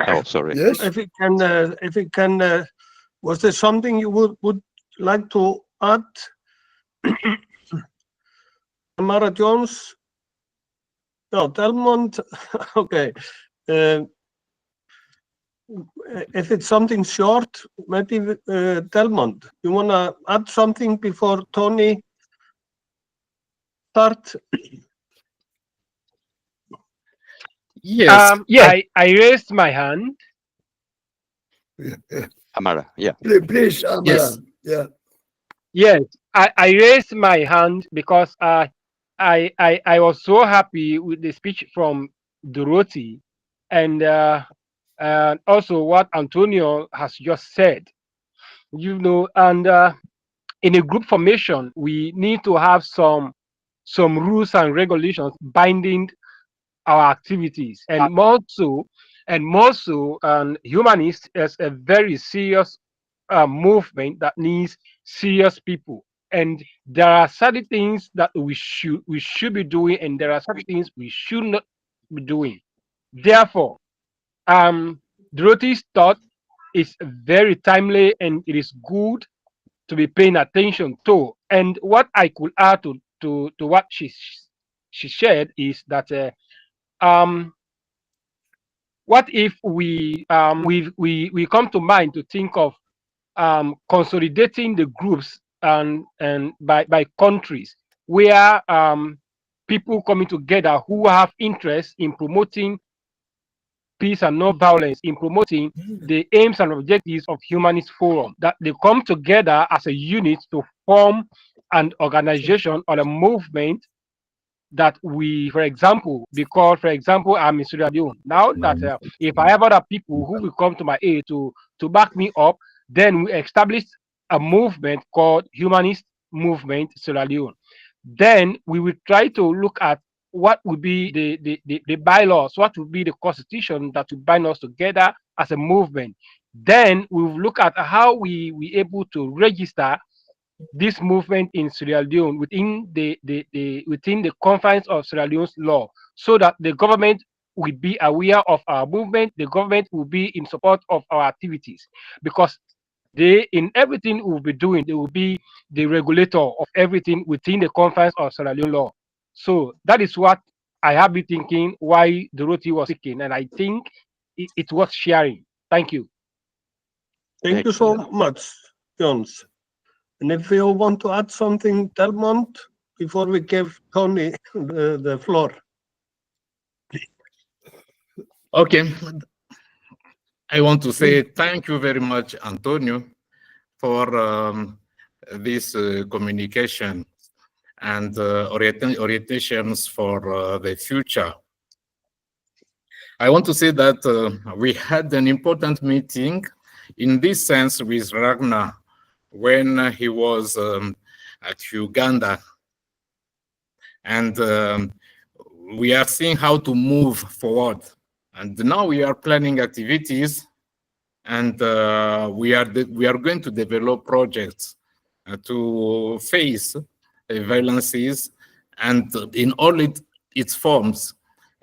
Oh, sorry. Yes. If you can, was there something you would like to add? Amara Jones? No, Delmont. Okay. If it's something short, maybe Delmont, you want to add something before Tony starts? Yes. I raised my hand. Amara, yeah. Please, Amara. Yes. Yeah. Yes, I raised my hand because I was so happy with the speech from Dorothy, and also what Antonio has just said. You know, and in a group formation, we need to have some rules and regulations binding our activities, and more so, humanist is a very serious movement that needs serious people, and there are certain things that we should be doing, and there are certain things we should not be doing. Therefore, Dorothy's thought is very timely, and it is good to be paying attention to. And what I could add to to what she shared is that what if we come to mind to think of consolidating the groups and by countries where people coming together who have interest in promoting peace and non-violence, in promoting the aims and objectives of Humanist Forum, that they come together as a unit to form an organization or a movement that we, for example, because, for example, I'm in Sierra Leone. Now that if I have other people who will come to my aid to back me up, then we established a movement called Humanist Movement Sierra Leone. Then we will try to look at what would be the bylaws, what would be the constitution that would bind us together as a movement. Then we will look at how we able to register this movement in Sierra Leone within the confines of Sierra Leone's law, so that the government will be aware of our movement, the government will be in support of our activities, because in everything we'll be doing, they will be the regulator of everything within the confines of Sierra Leone law. So that is what I have been thinking why Dorothy was speaking, and I think it was sharing. Thank you. Thank you so much, Jones. And if you want to add something, Delmont, before we give Tony the floor. Okay. I want to say thank you very much, Antonio, for this communication and orientations for the future. I want to say that we had an important meeting in this sense with Ragnar when he was at Uganda, and we are seeing how to move forward. And now we are planning activities, and we are going to develop projects to face violences and in all its forms.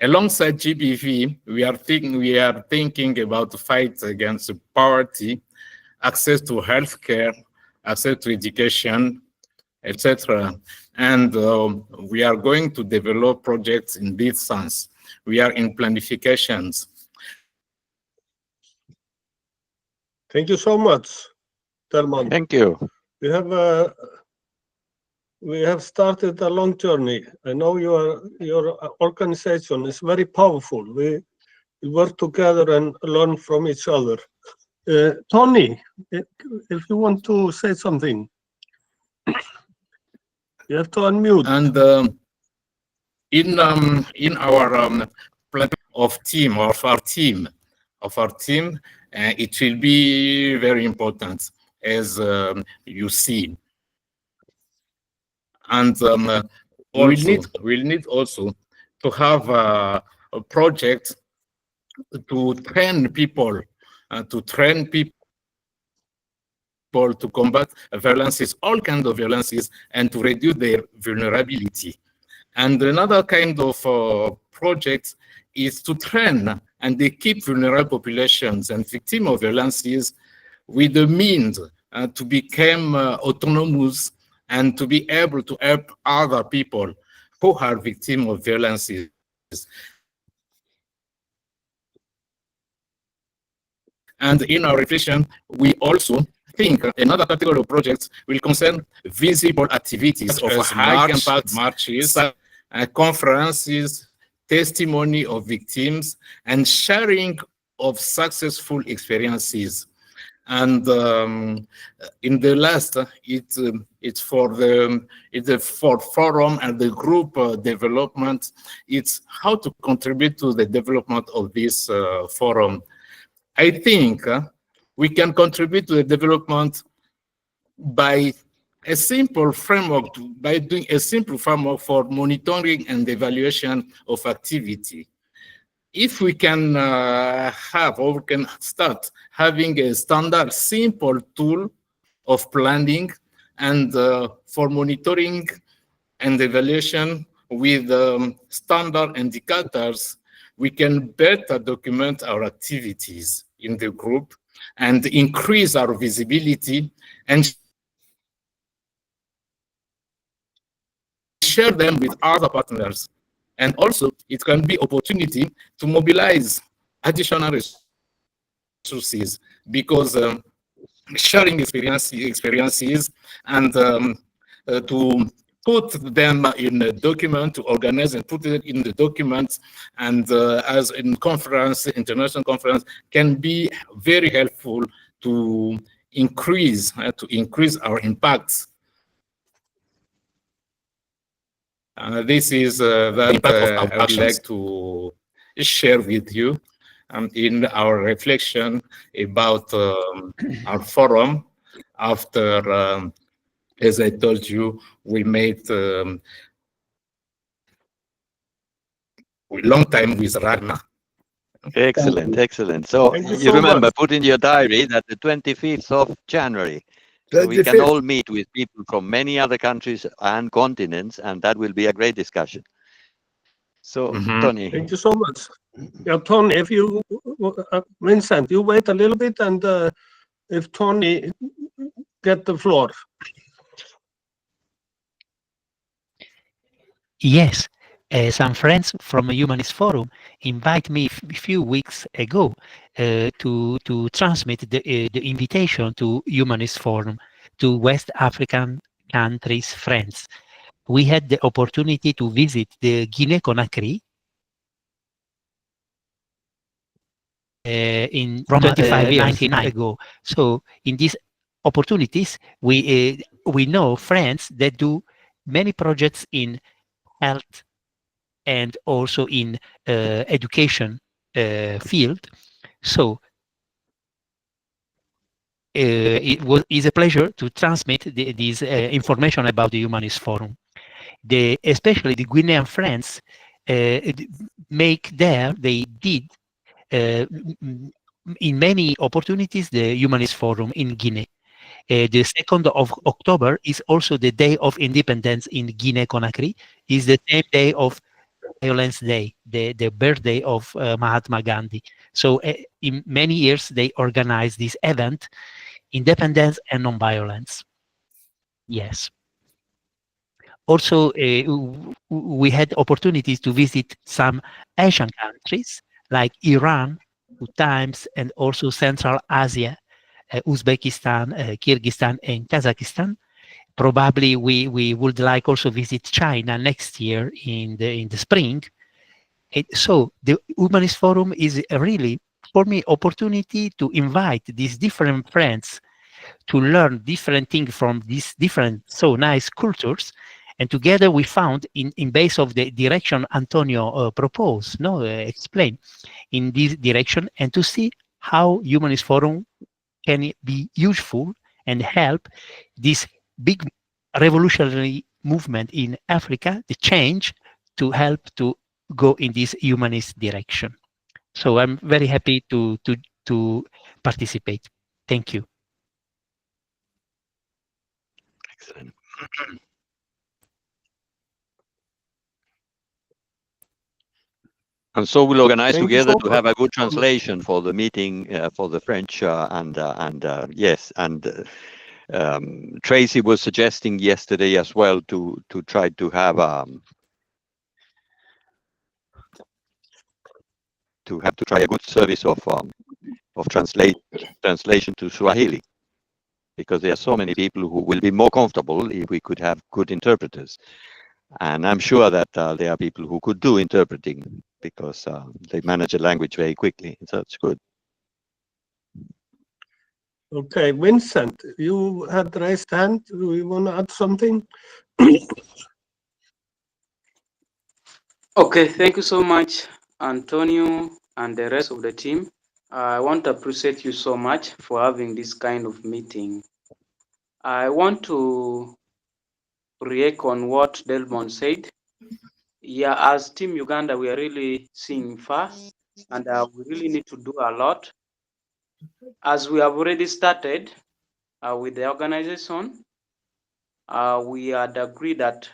Alongside GBV, we are thinking about the fight against poverty, access to healthcare, access to education, etc. And we are going to develop projects in this sense. We are in planifications. Thank you so much, Delmont. Thank you. We have started a long journey. I know your organization is very powerful. We work together and learn from each other. Tony, if you want to say something, you have to unmute. And in our plan of our team, it will be very important, as you see. And we'll need also to have a project to train people, to combat violences, all kinds of violences, and to reduce their vulnerability. And another kind of project is to train and equip vulnerable populations and victims of violences with the means to become autonomous and to be able to help other people who are victims of violences. And in our reflection, we also think another category of projects will concern visible activities of high-impact marches, conferences, testimony of victims, and sharing of successful experiences. And in the last, it's for forum and the group development. It's how to contribute to the development of this forum. I think we can contribute to the development by a simple framework, by doing a simple framework for monitoring and evaluation of activity. If we can have, or we can start having a standard, simple tool of planning and for monitoring and evaluation with standard indicators, we can better document our activities in the group and increase our visibility and share them with other partners. And also, it can be opportunity to mobilize additional resources because sharing experiences and to put them in a document, to organize and put it in the document, and as in conference, international conference, can be very helpful to increase our impacts. This is the impact I would like to share with you in our reflection about our forum after, as I told you, we made a long time with Ragnar. Excellent, excellent. So you remember, put in your diary that the 25th of January, so we can all meet with people from many other countries and continents, and that will be a great discussion. So, Tony. Thank you so much. Yeah, Tony, if you, Vincent, you wait a little bit, and if Tony get the floor. Yes, some friends from a Humanist Forum invite me a few weeks ago to transmit the invitation to Humanist Forum to West African countries' friends. We had the opportunity to visit the Guinea-Conakry in 25 years ago. So in these opportunities, we know friends that do many projects in health and also in education field. So is a pleasure to transmit this information about the Humanist Forum. Especially the Guinean friends they did in many opportunities the Humanist Forum in Guinea. The 2nd of October is also the day of independence in Guinea-Conakry. Is the same day of Violence Day, the birthday of Mahatma Gandhi. So in many years they organize this event, independence and non-violence. Yes. Also, we had opportunities to visit some Asian countries like Iran 2 times, and also Central Asia, Uzbekistan, Kyrgyzstan, and Kazakhstan. Probably we would like also visit China next year in the spring. So the Humanist Forum is really, for me, opportunity to invite these different friends to learn different things from these different so nice cultures. And together we found, in base of the direction Antonio proposed, explain in this direction, and to see how Humanist Forum can be useful and help this big revolutionary movement in Africa, the change, to help to go in this humanist direction. So I'm very happy to participate. Thank you. Excellent. And so we'll organize together to have a good translation for the meeting for the French yes, and Tracy was suggesting yesterday as well to try to have try a good service of translation to Swahili, because there are so many people who will be more comfortable if we could have good interpreters. And I'm sure that there are people who could do interpreting because they manage a language very quickly. So it's good. Okay, Vincent, you had raised hand. Do you want to add something? Okay, thank you so much, Antonio and the rest of the team. I want to appreciate you so much for having this kind of meeting. I want to react on what Delmon said. Yeah, as Team Uganda, we are really seeing fast, and we really need to do a lot. As we have already started with the organization, we had agreed that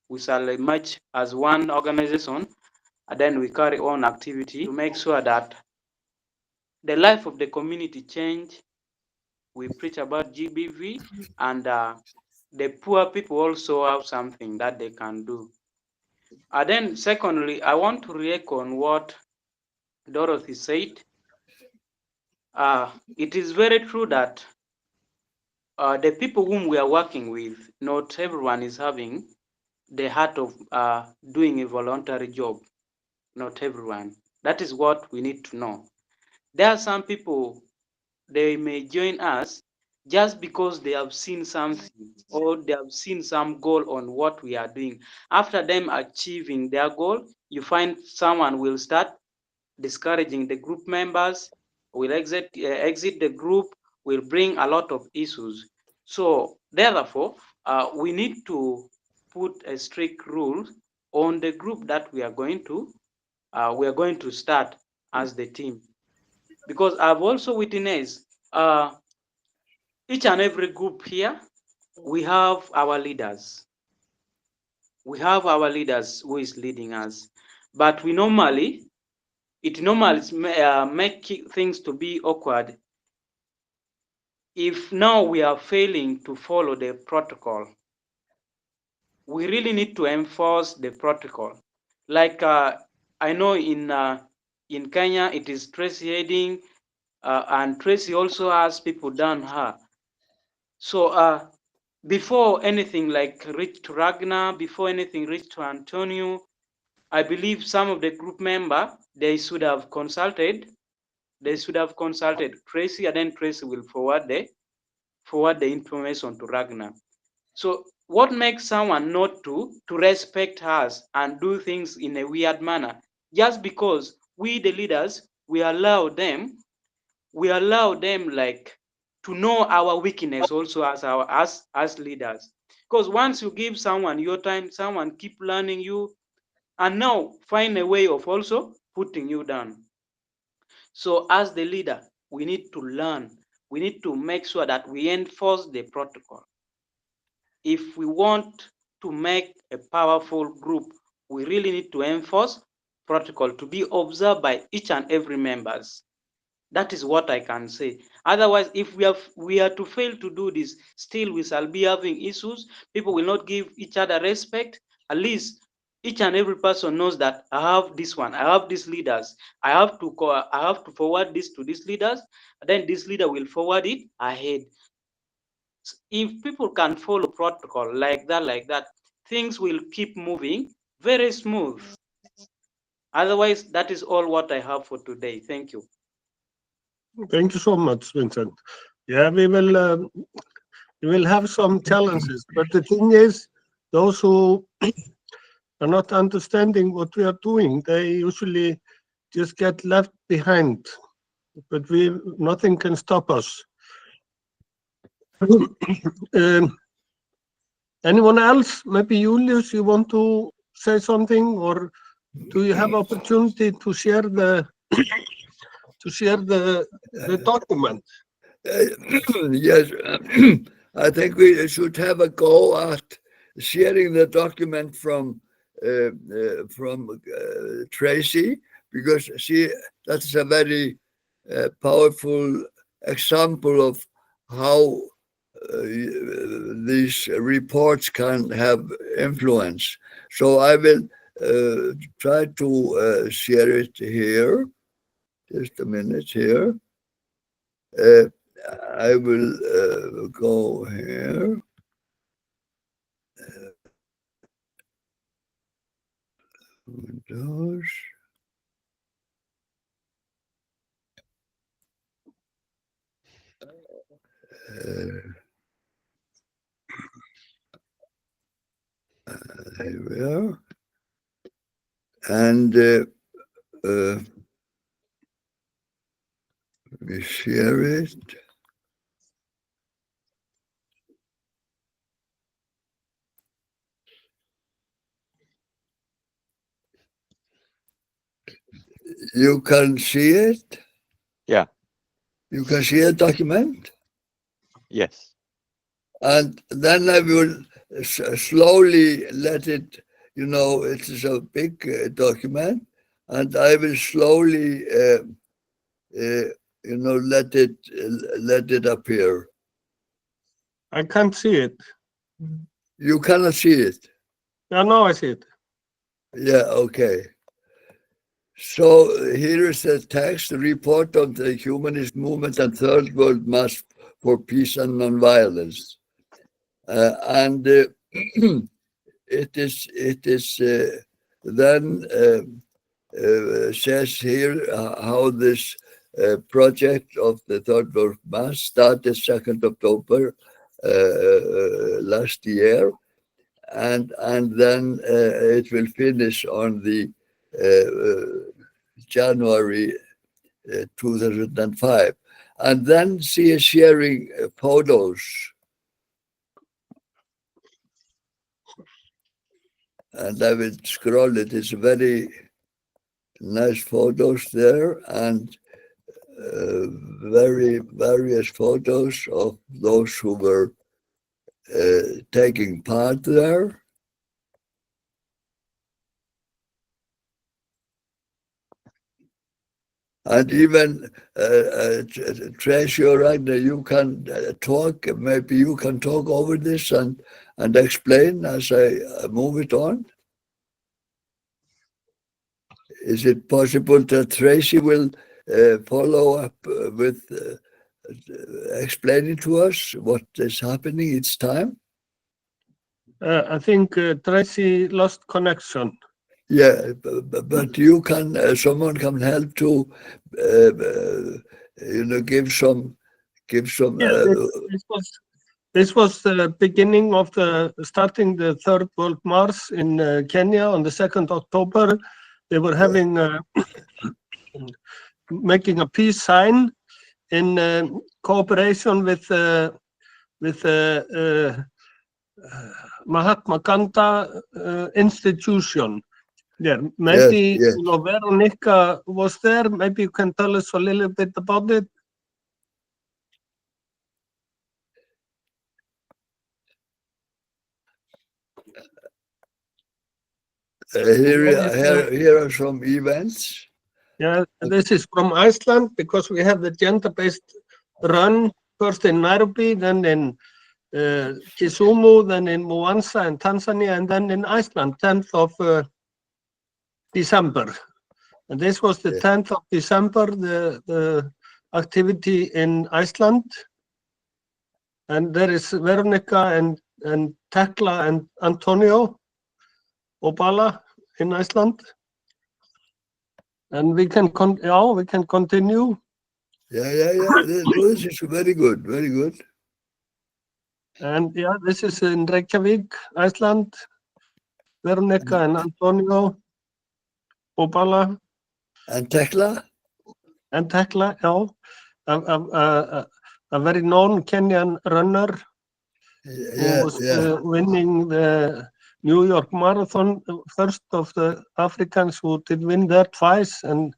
we shall emerge as one organization, and then we carry on activity to make sure that the life of the community change. We preach about GBV, and the poor people also have something that they can do. And then secondly, I want to react on what Dorothy said. It is very true that the people whom we are working with, not everyone is having the heart of doing a voluntary job. Not everyone. That is what we need to know. There are some people, they may join us just because they have seen something or they have seen some goal on what we are doing. After them achieving their goal, you find someone will start discouraging the group members, will exit the group, will bring a lot of issues. So therefore, we need to put a strict rule on the group that we are going to start as the team, because I've also witnessed each and every group here, we have our leaders. We have our leaders who is leading us, but it normally make things to be awkward if now we are failing to follow the protocol. We really need to enforce the protocol. Like I know in Kenya it is Tracy heading, and Tracy also has people down her. So before anything like reach to Ragnar, before anything reach to Antonio, I believe some of the group member, they should have consulted Tracy, and then Tracy will forward the information to Ragnar. So what makes someone not to respect us and do things in a weird manner? Just because we the leaders, we allow them like to know our weakness also as leaders. Because once you give someone your time, someone keep learning you, and now find a way of also putting you down. So as the leader, we need to learn. We need to make sure that we enforce the protocol. If we want to make a powerful group, we really need to enforce protocol to be observed by each and every members. That is what I can say. Otherwise, if we are to fail to do this, still we shall be having issues. People will not give each other respect. At least each and every person knows that I have this one, I have these leaders. I have to forward this to these leaders. Then this leader will forward it ahead. If people can follow protocol like that, things will keep moving very smooth. Otherwise, that is all what I have for today. Thank you. Thank you so much, Vincent. Yeah, we will have some challenges, but the thing is, those who are not understanding what we are doing, they usually just get left behind. But nothing can stop us. Anyone else? Maybe Julius, you want to say something, or do you have opportunity to share the document? Yes, I think we should have a go at sharing the document from Tracy, because that's a very powerful example of how these reports can have influence. So I will try to share it here. Just a minute here. I will go here. Windows. Here we are. And we share it. You can see it? Yeah. You can see a document? Yes. And then I will slowly let it, it is a big document, and I will slowly, let it appear. I can't see it. You cannot see it. Yeah, now I see it. Yeah, okay. So here is the text, report of the humanist movement and Third World Mass for Peace and Nonviolence. And it is then says here how this project of the Third World Mass started 2nd October last year, and then it will finish on the January 2005. And then she is sharing photos. And I will scroll it. It's very nice photos there, and very various photos of those who were taking part there. And even Tracy or Ragnar, you can talk, maybe you can talk over this and explain as I move it on. Is it possible that Tracy will follow up with explaining to us what is happening each time? I think Tracy lost connection. Yeah, but you can, someone can help to, give some. Yeah, this was the beginning of starting the Third World March in Kenya on the 2nd October. They were having making a peace sign in cooperation with Mahatma Gandhi institution. Yeah, maybe yes. Veronica was there. Maybe you can tell us a little bit about it. Here are some events. Yeah, this is from Iceland because we have the gender-based run first in Nairobi, then in Kisumu, then in Mwanza in Tanzania, and then in Iceland, 10th of December. And this was the 10th of December, the activity in Iceland. And there is Veronica and Tekla and Antonio Obala in Iceland. And we can continue. Yeah. This is very good, very good. And yeah, this is in Reykjavik, Iceland. Veronica and Antonio Obala. And Tekla? And Tekla, yeah. A very known Kenyan runner who was winning the New York Marathon, first of the Africans who did win there twice. And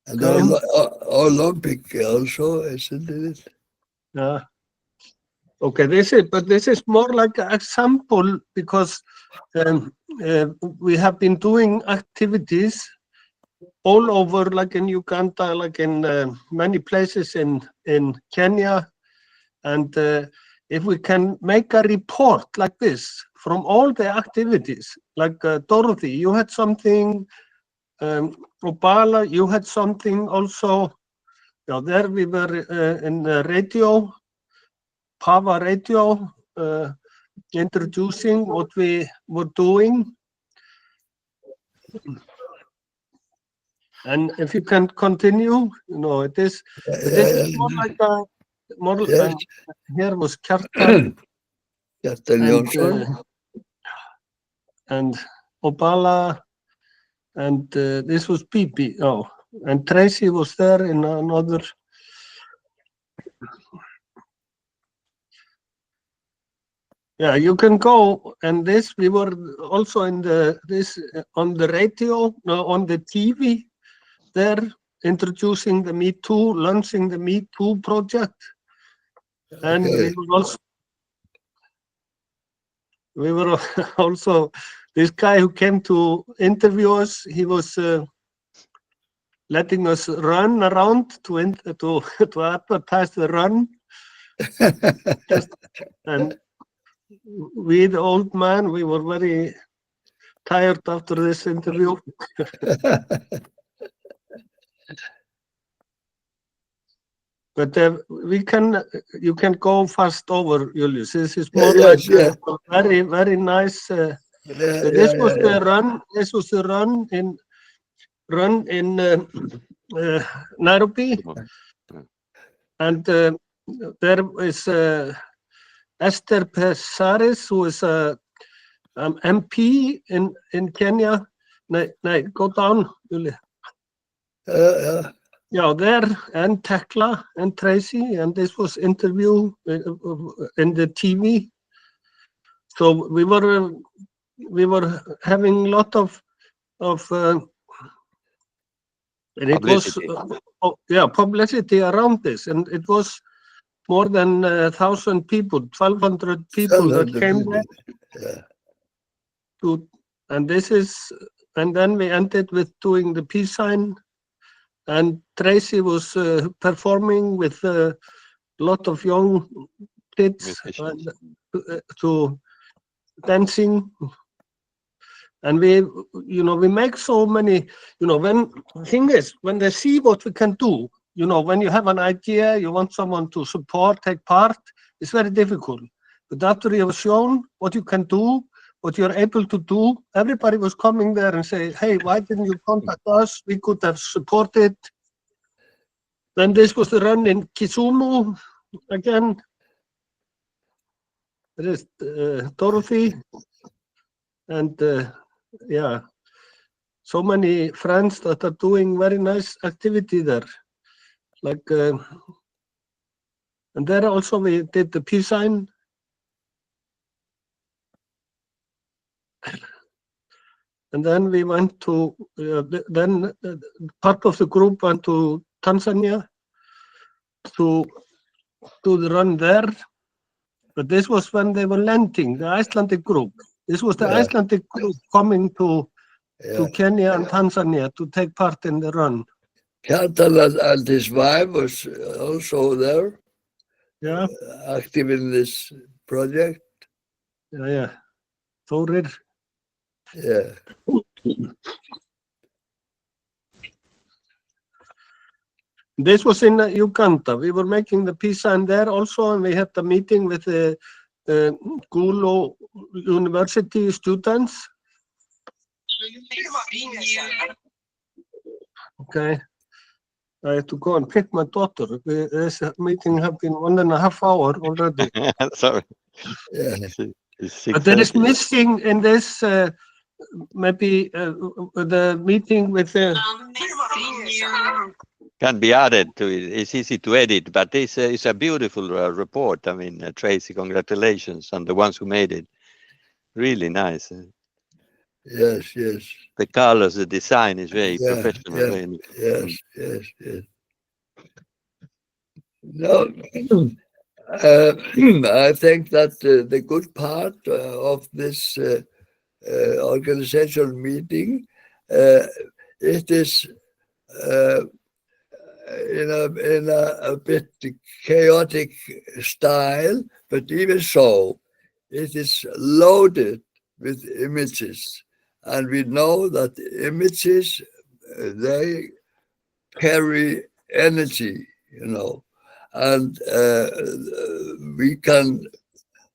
Olympic also, isn't it? Yeah. Okay, this is more like an example because we have been doing activities all over, like in Uganda, like in many places in Kenya. And if we can make a report like this from all the activities, like Dorothy, you had something, Obala, you had something also. Yeah, there we were in the radio, Pava Radio, introducing what we were doing. And if you can continue, it is more like a, here was Kjartan and Obala, and this was Bibi. Oh, and Tracy was there in another. Yeah, you can go. And this, we were also on the radio, on the TV there, introducing the Me Too, launching the Me Too project. And we were also, this guy who came to interview us, he was letting us run around to advertise the run. And we, the old man, we were very tired after this interview. But you can go fast over, Julius. This is more like a very, very nice. So this was the run. This was the run in Nairobi, and there is Esther Pesaris, who is a MP in Kenya. No, go down, Julia. Yeah, there, and Tekla and Tracy, and this was interview in the TV. So we were having a lot of and it publicity. Was publicity around this, and it was more than 1,000 people, 1,200 people that came there. And then we ended with doing the peace sign. And Tracy was performing with a lot of young kids to dancing. And we make so many, when the thing is, when they see what we can do, when you have an idea, you want someone to support, take part, it's very difficult. But after you have shown what you can do, what you're able to do, everybody was coming there and say, hey, why didn't you contact us? We could have supported. Then this was the run in Kisumu again. There is Dorothy. And so many friends that are doing very nice activity there. Like, and there also we did the peace sign. And then we went to, part of the group went to Tanzania to do the run there. But this was when they were landing, the Icelandic group. This was the Icelandic group coming to Kenya and Tanzania to take part in the run. Kjartan and his wife was also there, active in this project. Þórir. Yeah. This was in Uganda. We were making the peace sign there also, and we had a meeting with the Gulu University students. Okay. I have to go and pick my daughter. This meeting has been 1.5 hours already. Sorry. But there is missing in this maybe the meeting with the... Can be added to it. It's easy to edit, but it's a beautiful report. I mean, Tracy, congratulations on the ones who made it. Really nice. Yes. The colors, the design is very professional. Yes. No, I think that the good part of this organizational meeting, it is in a bit chaotic style, but even so, it is loaded with images. And we know that images, they carry energy, and we can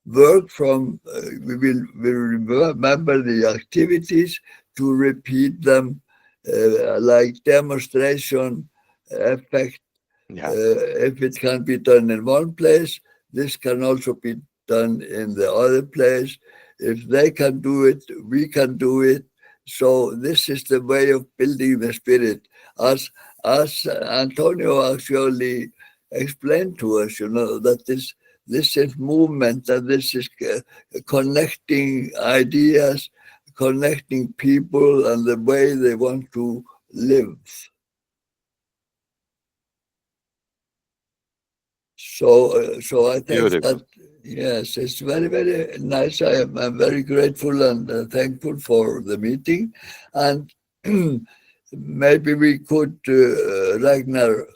work from, we will remember the activities to repeat them like demonstration effect. If it can be done in one place, this can also be done in the other place. If they can do it, we can do it. So this is the way of building the spirit. As Antonio actually explained to us, that this is movement, and this is connecting ideas, connecting people and the way they want to live. So I think Beautiful. that, yes, it's very, very nice. I'm very grateful and thankful for the meeting. And maybe we could, Ragnar,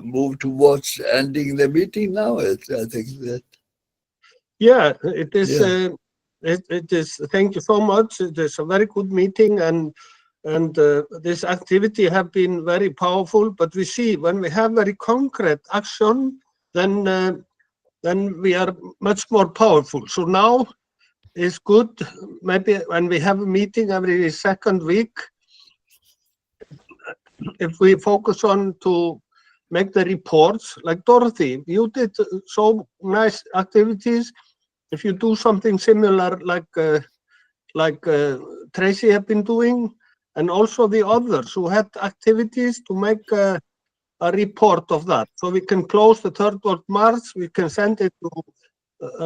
move towards ending the meeting now. I think that. Yeah, it is. It is. Thank you so much. It is a very good meeting, and this activity have been very powerful. But we see when we have very concrete action, then we are much more powerful. So now it's good. Maybe when we have a meeting every second week, if we focus on to make the reports, like Dorothy, you did so nice activities. If you do something similar, like Tracy have been doing, and also the others who had activities to make a report of that, so we can close the 3rd of March. We can send it to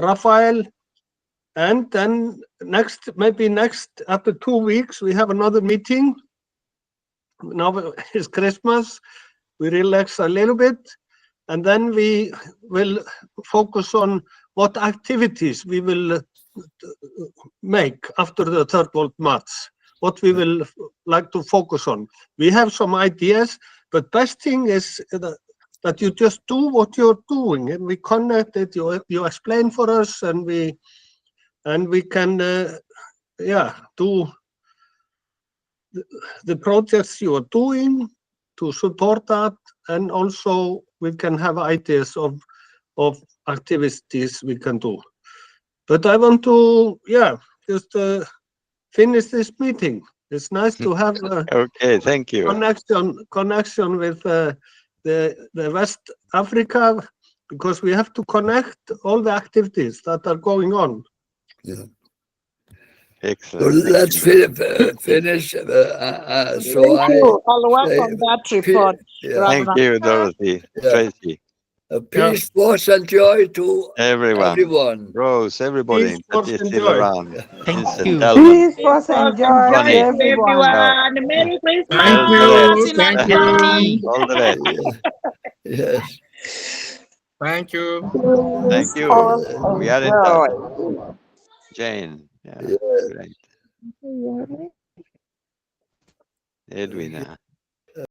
Rafael, and then maybe next after 2 weeks we have another meeting. Now it's Christmas. We relax a little bit, and then we will focus on what activities we will make after the 3rd of March, what we will like to focus on. We have some ideas, but best thing is that you just do what you're doing, and we connect it, you explain for us, and we can do the projects you are doing to support that, and also we can have ideas of activities we can do. But I want to just finish this meeting. It's nice to have okay, thank you. connection with the West Africa, because we have to connect all the activities that are going on. Yeah. Excellent. So let's finish. Thank you. I'll work on that report. Thank you, Dorothy. Tracy. Peace, force, and joy to everyone. Rose, everybody that is still around. Thank you. Peace, force, and joy to Connie. everyone. Merry Christmas. Thank you. Thank you. All the best. Yes. Thank you. Thank you. We are in touch. Jane. Yeah, great. Edwina.